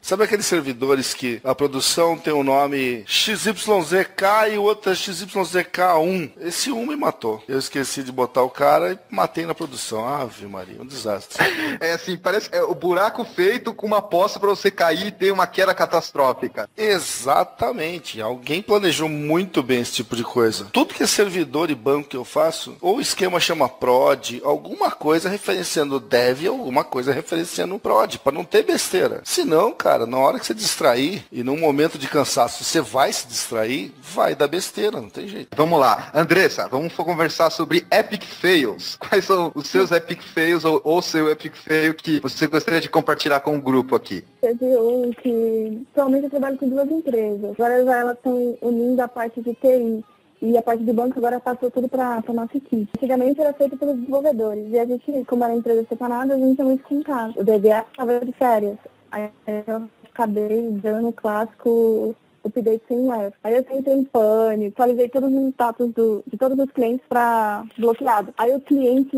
sabe aqueles servidores que a produção tem um nome XYZK e o outro é XYZK1? Esse 1 me matou. Eu esqueci de botar o cara e matei na produção. Ave Maria, um desastre. É assim, parece o buraco feito com uma poça para você cair e ter uma queda catastrófica. Exatamente. Alguém planejou muito bem esse tipo de coisa. Tudo que é servidor e banco que eu faço, ou o esquema chama prod, alguma coisa referenciando dev, alguma coisa referenciando prod, para não ter besteira. Senão, cara, na hora que você distrair e num momento de cansaço você vai se distrair, vai dar besteira, não tem jeito. Vamos lá. Andressa, vamos conversar sobre epic fails. Quais são os seus epic fails ou seu epic fail que você gostaria de compartilhar com o grupo aqui? Teve um que... Atualmente eu trabalho com 2 empresas. Agora já elas estão unindo a parte de TI. E a parte de banco agora passou tudo para a nossa equipe. Antigamente era feito pelos desenvolvedores. E a gente, como era empresa separada, a gente tinha muito em casa. O DBA estava de férias. Aí eu acabei dando o clássico update sem erro. Aí eu entrei em pânico, atualizei todos os status de todos os clientes para bloqueado. Aí o cliente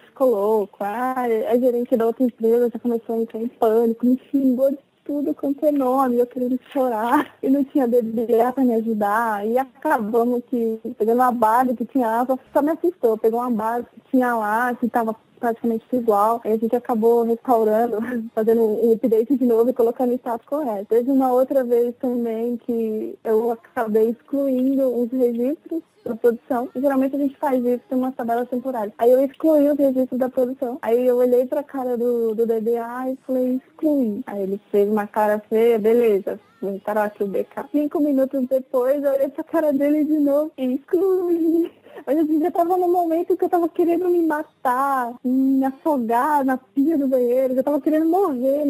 ficou louco, a gerente da outra empresa já começou a entrar em pânico, me xingou de tudo quanto é nome, eu querendo chorar, e não tinha DBA para me ajudar, e acabamos que, pegando uma base que tinha, só me assustou, pegou uma base que tinha lá, que estava praticamente igual, aí a gente acabou restaurando, fazendo um update de novo e colocando o status correto. Teve uma outra vez também que eu acabei excluindo uns registros da produção. E, geralmente a gente faz isso, tem uma tabela temporária. Aí eu excluí os registros da produção. Aí eu olhei pra cara do DBA e falei, excluí. Aí ele fez uma cara feia, beleza. Vou entrar aqui o backup. 5 minutos depois, eu olhei pra cara dele de novo e excluí. Eu já tava no momento que eu tava querendo me matar, me afogar na pia do banheiro, já tava querendo morrer,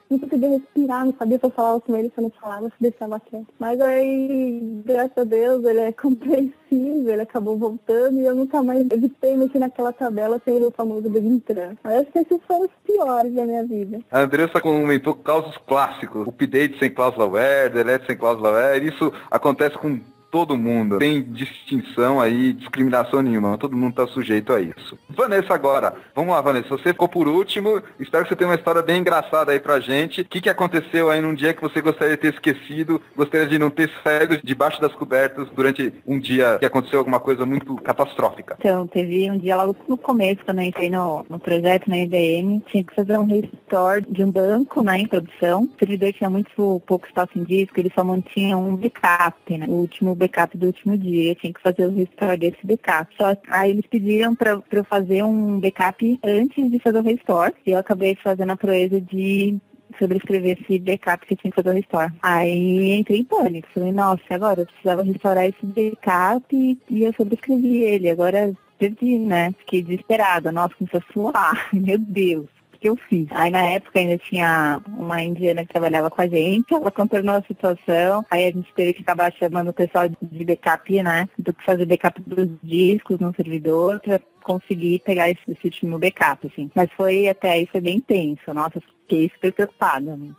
não conseguia respirar, não sabia se eu falava com ele, se eu não falava, se deixava quieto. Mas aí, graças a Deus, ele é compreensível, ele acabou voltando e eu nunca mais evitei mexer naquela tabela sem o famoso Begintran. Mas acho que esses foram os piores da minha vida. A Andressa comentou casos clássicos, update sem cláusula where, delete sem cláusula where, isso acontece com todo mundo, tem distinção aí, discriminação nenhuma, todo mundo está sujeito a isso. Vanessa agora, vamos lá Vanessa, você ficou por último, espero que você tenha uma história bem engraçada aí pra gente. O que aconteceu aí num dia que você gostaria de ter esquecido, gostaria de não ter saído debaixo das cobertas durante um dia que aconteceu alguma coisa muito catastrófica? Então, teve um dia logo no começo, quando eu entrei no projeto na IBM, tinha que fazer um restore de um banco, né, em produção. O servidor tinha muito pouco espaço em disco, ele só mantinha um backup, né, o último backup do último dia, eu tinha que fazer o restore desse backup. Só aí eles pediram para eu fazer um backup antes de fazer o restore, e eu acabei fazendo a proeza de sobrescrever esse backup que eu tinha que fazer o restore. Aí entrei em pânico, falei, nossa, agora eu precisava restaurar esse backup e eu sobrescrevi ele, agora perdi, né? Fiquei desesperada, nossa, começou a suar, meu Deus. que eu fiz. Aí na época ainda tinha uma indiana que trabalhava com a gente, ela contornou a situação, aí a gente teve que acabar chamando o pessoal de backup, né? Do que fazer backup dos discos no servidor pra conseguir pegar esse último backup, assim. Mas até aí foi bem tenso. Nossa, fiquei super preocupada, né?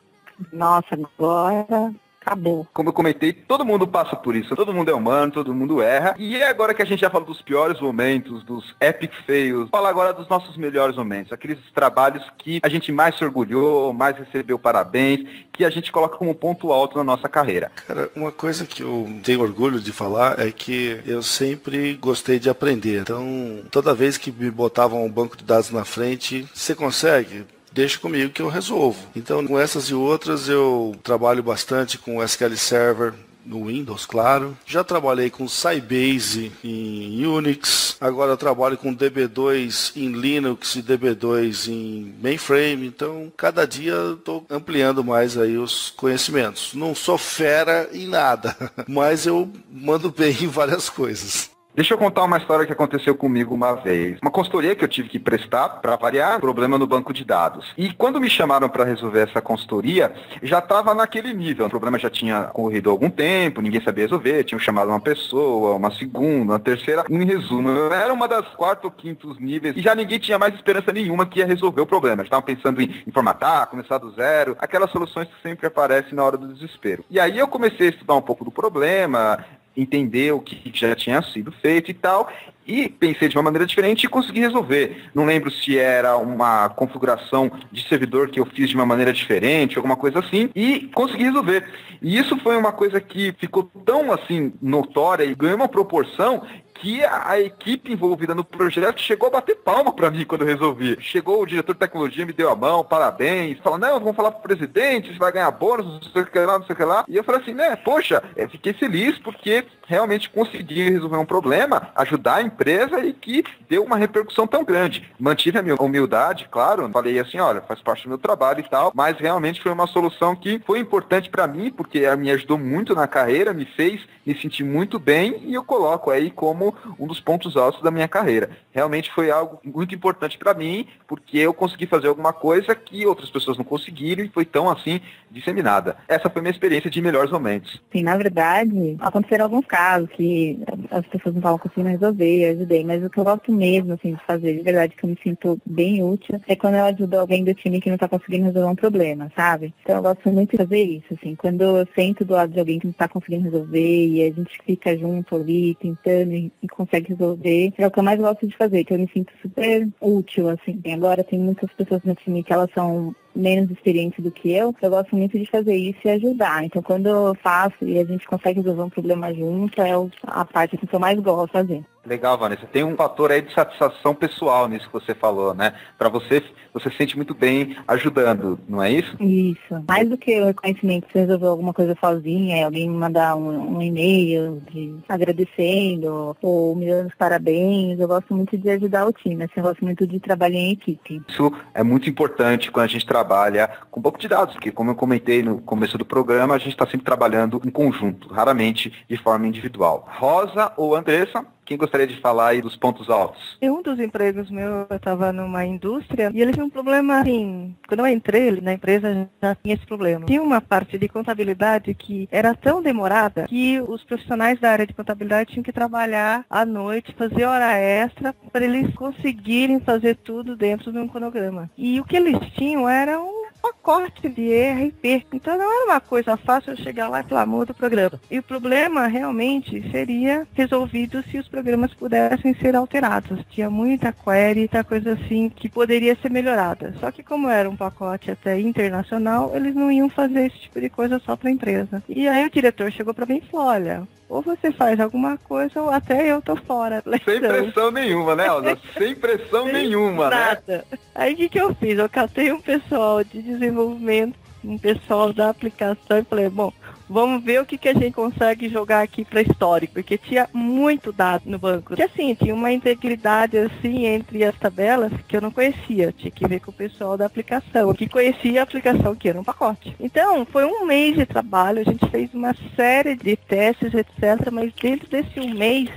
Nossa, agora acabou. Como eu comentei, todo mundo passa por isso, todo mundo é humano, todo mundo erra. E é agora que a gente já falou dos piores momentos, dos epic fails, fala agora dos nossos melhores momentos, aqueles trabalhos que a gente mais se orgulhou, mais recebeu parabéns, que a gente coloca como ponto alto na nossa carreira. Cara, uma coisa que eu tenho orgulho de falar é que eu sempre gostei de aprender. Então, toda vez que me botavam um banco de dados na frente, você consegue? Deixa comigo que eu resolvo. Então, com essas e outras, eu trabalho bastante com SQL Server no Windows, claro. Já trabalhei com Sybase em Unix. Agora eu trabalho com DB2 em Linux e DB2 em mainframe. Então, cada dia eu estou ampliando mais aí os conhecimentos. Não sou fera em nada, mas eu mando bem em várias coisas. Deixa eu contar uma história que aconteceu comigo uma vez. Uma consultoria que eu tive que prestar para variar, problema no banco de dados. E quando me chamaram para resolver essa consultoria, já estava naquele nível. O problema já tinha corrido há algum tempo, ninguém sabia resolver, tinham chamado uma pessoa, uma segunda, uma terceira. Em resumo, eu era uma das 4º ou 5º níveis e já ninguém tinha mais esperança nenhuma que ia resolver o problema. Estavam pensando em formatar, começar do zero, aquelas soluções que sempre aparecem na hora do desespero. E aí eu comecei a estudar um pouco do problema, entender o que já tinha sido feito e tal, e pensei de uma maneira diferente e consegui resolver. Não lembro se era uma configuração de servidor que eu fiz de uma maneira diferente, alguma coisa assim, e consegui resolver. E isso foi uma coisa que ficou tão assim notória e ganhou uma proporção que a equipe envolvida no projeto chegou a bater palma para mim quando eu resolvi. Chegou o diretor de tecnologia, me deu a mão, parabéns, falou, não, vamos falar pro presidente, você vai ganhar bônus, não sei o que lá, não sei o que lá. E eu falei assim, né, poxa, fiquei feliz porque realmente consegui resolver um problema, ajudar a empresa e que deu uma repercussão tão grande. Mantive a minha humildade, claro, falei assim, olha, faz parte do meu trabalho e tal, mas realmente foi uma solução que foi importante para mim, porque me ajudou muito na carreira, me fez me sentir muito bem e eu coloco aí como um dos pontos altos da minha carreira. Realmente foi algo muito importante para mim, porque eu consegui fazer alguma coisa que outras pessoas não conseguiram e foi tão assim disseminada. Essa foi a minha experiência de melhores momentos. Sim, na verdade, aconteceram alguns casos que as pessoas não estavam conseguindo resolver, eu ajudei, mas o que eu gosto mesmo assim, de fazer, de verdade, que eu me sinto bem útil, é quando eu ajudo alguém do time que não está conseguindo resolver um problema, sabe? Então eu gosto muito de fazer isso, assim, quando eu sento do lado de alguém que não está conseguindo resolver e a gente fica junto ali, tentando e consegue resolver, é o que eu mais gosto de fazer, que eu me sinto super útil, assim. Agora tem muitas pessoas no time que elas são menos experientes do que eu gosto muito de fazer isso e ajudar. Então, quando eu faço e a gente consegue resolver um problema junto, é a parte que eu mais gosto de fazer. Legal, Vanessa. Tem um fator aí de satisfação pessoal nisso que você falou, né? Para você se sente muito bem ajudando, não é isso? Isso. Mais do que o reconhecimento, você resolveu alguma coisa sozinha, alguém me mandar um e-mail agradecendo ou me dando os parabéns, eu gosto muito de ajudar o time, assim, eu gosto muito de trabalhar em equipe. Isso é muito importante quando a gente trabalha com banco de dados, porque como eu comentei no começo do programa, a gente está sempre trabalhando em conjunto, raramente de forma individual. Rosa ou Andressa? Quem gostaria de falar aí dos pontos altos? Em um dos empregos meus, eu estava numa indústria e eles tinham um problema assim, quando eu entrei na empresa já tinha esse problema. Tinha uma parte de contabilidade que era tão demorada que os profissionais da área de contabilidade tinham que trabalhar à noite, fazer hora extra para eles conseguirem fazer tudo dentro de um cronograma. E o que eles tinham era um pacote de ERP. Então não era uma coisa fácil eu chegar lá e falar, muda o programa. E o problema realmente seria resolvido se os programas pudessem ser alterados. Tinha muita query, muita coisa assim que poderia ser melhorada. Só que como era um pacote até internacional, eles não iam fazer esse tipo de coisa só para a empresa. E aí o diretor chegou para mim e falou, olha, ou você faz alguma coisa ou até eu tô fora. Sem pressão nenhuma, né, Alda? Sem pressão nenhuma, nada. Né? Aí o que eu fiz? Eu catei um pessoal de desenvolvimento, um pessoal da aplicação e falei, bom, vamos ver o que a gente consegue jogar aqui para histórico, porque tinha muito dado no banco. E assim, tinha uma integridade assim entre as tabelas que eu não conhecia. Tinha que ver com o pessoal da aplicação, que conhecia a aplicação que era um pacote. Então, foi um mês de trabalho, a gente fez uma série de testes, etc. Mas dentro desse um mês,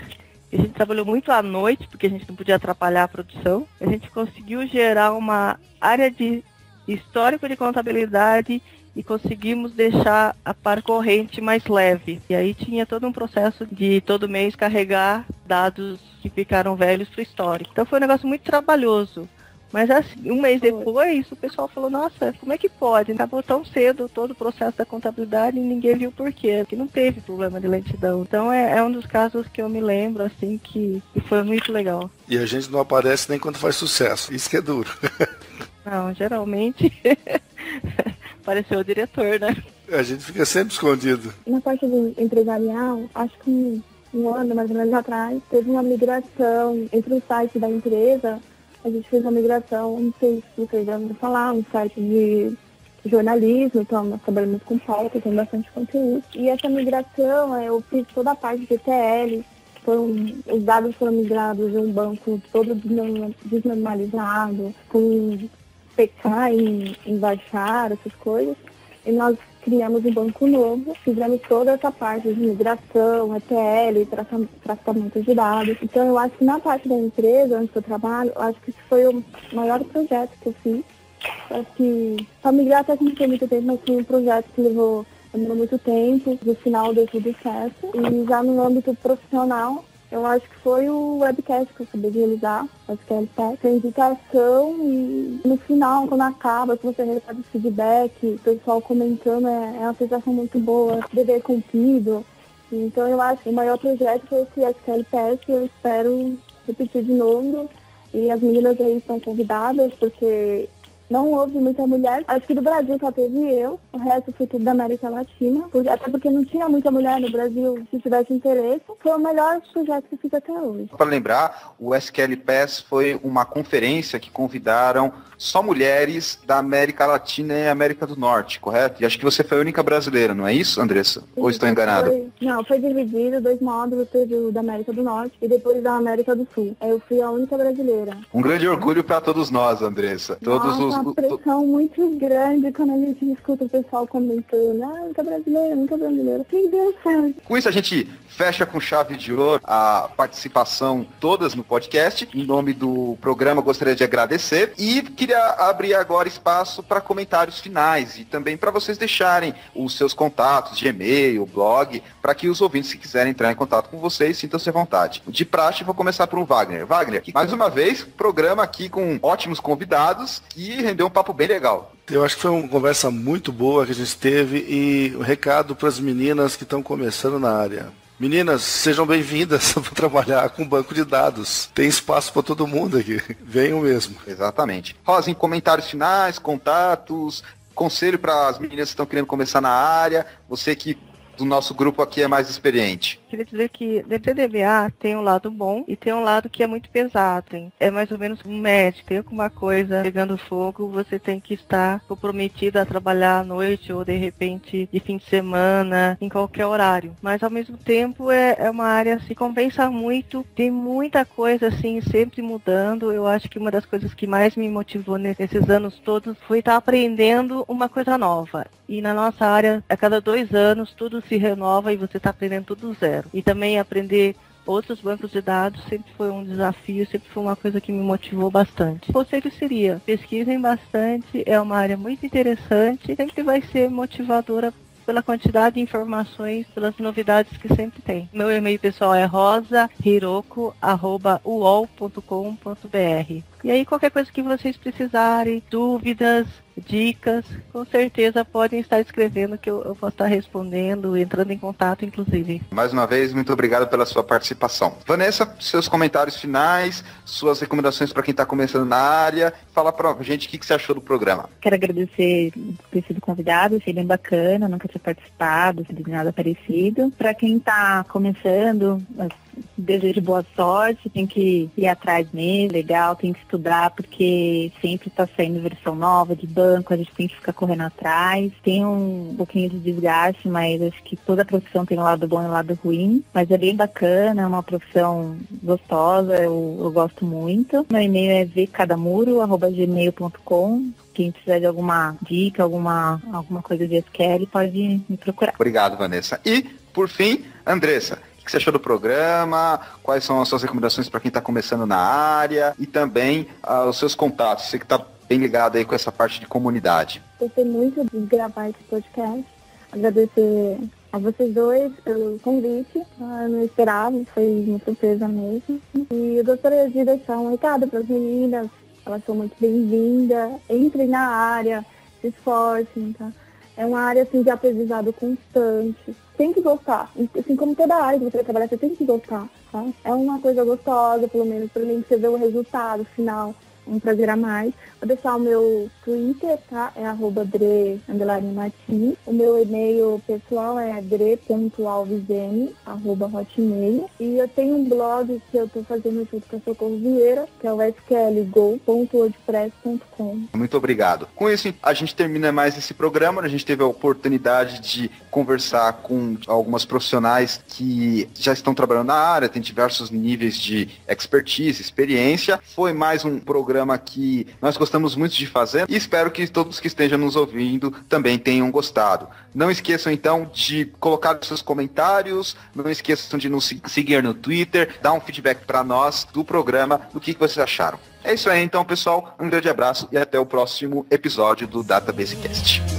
A gente trabalhou muito à noite, porque a gente não podia atrapalhar a produção. A gente conseguiu gerar uma área de histórico de contabilidade e conseguimos deixar a par corrente mais leve. E aí tinha todo um processo de todo mês carregar dados que ficaram velhos para o histórico. Então foi um negócio muito trabalhoso. Mas assim, um mês depois, o pessoal falou, nossa, como é que pode? Acabou tão cedo todo o processo da contabilidade e ninguém viu por quê, porque não teve problema de lentidão. Então é um dos casos que eu me lembro, assim, que foi muito legal. E a gente não aparece nem quando faz sucesso. Isso que é duro. Não, geralmente apareceu o diretor, né? A gente fica sempre escondido. Na parte do empresarial, acho que um ano mais ou menos atrás, teve uma migração entre o site da empresa. A gente fez uma migração, não sei se vocês já ouviram falar, um site de jornalismo, então nós trabalhamos com pauta, tem bastante conteúdo. E essa migração, eu fiz toda a parte de ETL, os dados foram migrados de um banco todo desnormalizado, com PK em baixar, essas coisas. E nós criamos um banco novo, fizemos toda essa parte de migração, ETL, tratamento de dados. Então eu acho que na parte da empresa onde eu trabalho, eu acho que esse foi o maior projeto que eu fiz. Acho que para migrar até que não tem muito tempo, mas foi um projeto que demorou muito tempo, no final deu tudo certo. E já no âmbito profissional, eu acho que foi o webcast que eu acabei de realizar, o SQL, a indicação e no final, quando acaba, que você recebe feedback, o pessoal comentando, é uma sensação muito boa, dever cumprido. Então eu acho que o maior projeto foi esse SQL Pass, e eu espero repetir de novo. E as meninas aí estão convidadas, porque não houve muita mulher. Acho que do Brasil só teve eu, o resto foi tudo da América Latina. Até porque não tinha muita mulher no Brasil, se tivesse interesse. Foi o melhor projeto que eu fiz até hoje. Para lembrar, o SQL Pass foi uma conferência que convidaram só mulheres da América Latina e América do Norte, correto? E acho que você foi a única brasileira, não é isso, Andressa? Sim, ou estou enganado? Foi dividido, 2 módulos, teve o da América do Norte e depois da América do Sul. Eu fui a única brasileira. Um grande orgulho para todos nós, Andressa. Uma pressão muito grande quando a gente escuta o pessoal comentando, nunca brasileira. Meu Deus, sabe? Com isso a gente fecha com chave de ouro a participação todas no podcast. Em nome do programa, gostaria de agradecer e queria abrir agora espaço para comentários finais e também para vocês deixarem os seus contatos de e-mail, blog, para que os ouvintes que quiserem entrar em contato com vocês sintam-se à vontade. De praxe, vou começar por um Wagner. Wagner, mais uma vez, programa aqui com ótimos convidados e rendeu um papo bem legal. Eu acho que foi uma conversa muito boa que a gente teve e um recado para as meninas que estão começando na área. Meninas, sejam bem-vindas para trabalhar com banco de dados. Tem espaço para todo mundo aqui. Venham mesmo. Exatamente. Rosa, em comentários finais, contatos, conselho para as meninas que estão querendo começar na área, você que do nosso grupo aqui é mais experiente. Queria dizer que dentro do DBA tem um lado bom e tem um lado que é muito pesado, hein? É mais ou menos um médico. Tem alguma coisa pegando fogo, você tem que estar comprometido a trabalhar à noite ou de repente de fim de semana, em qualquer horário. Mas ao mesmo tempo é uma área que compensa muito, tem muita coisa assim sempre mudando. Eu acho que uma das coisas que mais me motivou nesses anos todos foi estar aprendendo uma coisa nova. E na nossa área, a cada 2 anos, tudo se renova e você está aprendendo tudo do zero. E também aprender outros bancos de dados sempre foi um desafio, sempre foi uma coisa que me motivou bastante. O conselho seria, pesquisem bastante, é uma área muito interessante, sempre vai ser motivadora pela quantidade de informações, pelas novidades que sempre tem. Meu e-mail pessoal é rosa.hiroko@uol.com.br. E aí qualquer coisa que vocês precisarem, dúvidas, dicas, com certeza podem estar escrevendo que eu posso estar respondendo, entrando em contato, inclusive. Mais uma vez, muito obrigado pela sua participação. Vanessa, seus comentários finais, suas recomendações para quem está começando na área. Fala para a gente o que você achou do programa. Quero agradecer por ter sido convidado, achei bem bacana, nunca tinha participado, de nada parecido. Para quem está começando, desejo boa sorte, tem que ir atrás mesmo, legal, tem que estudar, porque sempre está saindo versão nova de banco, a gente tem que ficar correndo atrás. Tem um pouquinho de desgaste, mas acho que toda profissão tem um lado bom e um lado ruim. Mas é bem bacana, é uma profissão gostosa, eu gosto muito. Meu e-mail é vcadamuro@gmail.com. Quem precisar de alguma dica, alguma coisa de SQL, pode me procurar. Obrigado, Vanessa. E, por fim, Andressa, o que você achou do programa, quais são as suas recomendações para quem está começando na área e também os seus contatos. Você que está bem ligado aí com essa parte de comunidade. Gostei muito de gravar esse podcast. Agradecer a vocês dois pelo convite. Eu não esperava, foi uma surpresa mesmo. E eu gostaria de deixar um recado para as meninas. Elas são muito bem-vindas. Entrem na área, se esforcem, tá? É uma área assim, de aprendizado constante. Tem que gostar. Assim como toda área que você vai trabalhar, você tem que gostar. Tá? É uma coisa gostosa, pelo menos para mim, você vê o resultado final. Um prazer a mais. Vou deixar o meu Twitter, tá? É @Dre_Martins. O meu e-mail pessoal é dre.alvesm@hotmail. E eu tenho um blog que eu tô fazendo junto com a Socorro Vieira, que é o sklgo.wordpress.com. Muito obrigado. Com isso, a gente termina mais esse programa. A gente teve a oportunidade de conversar com algumas profissionais que já estão trabalhando na área, tem diversos níveis de expertise, experiência. Foi mais um programa que nós gostamos muito de fazer e espero que todos que estejam nos ouvindo também tenham gostado. Não esqueçam então de colocar os seus comentários, não esqueçam de nos seguir no Twitter, dar um feedback para nós do programa, do que vocês acharam. É isso aí então, pessoal, um grande abraço e até o próximo episódio do Database Cast.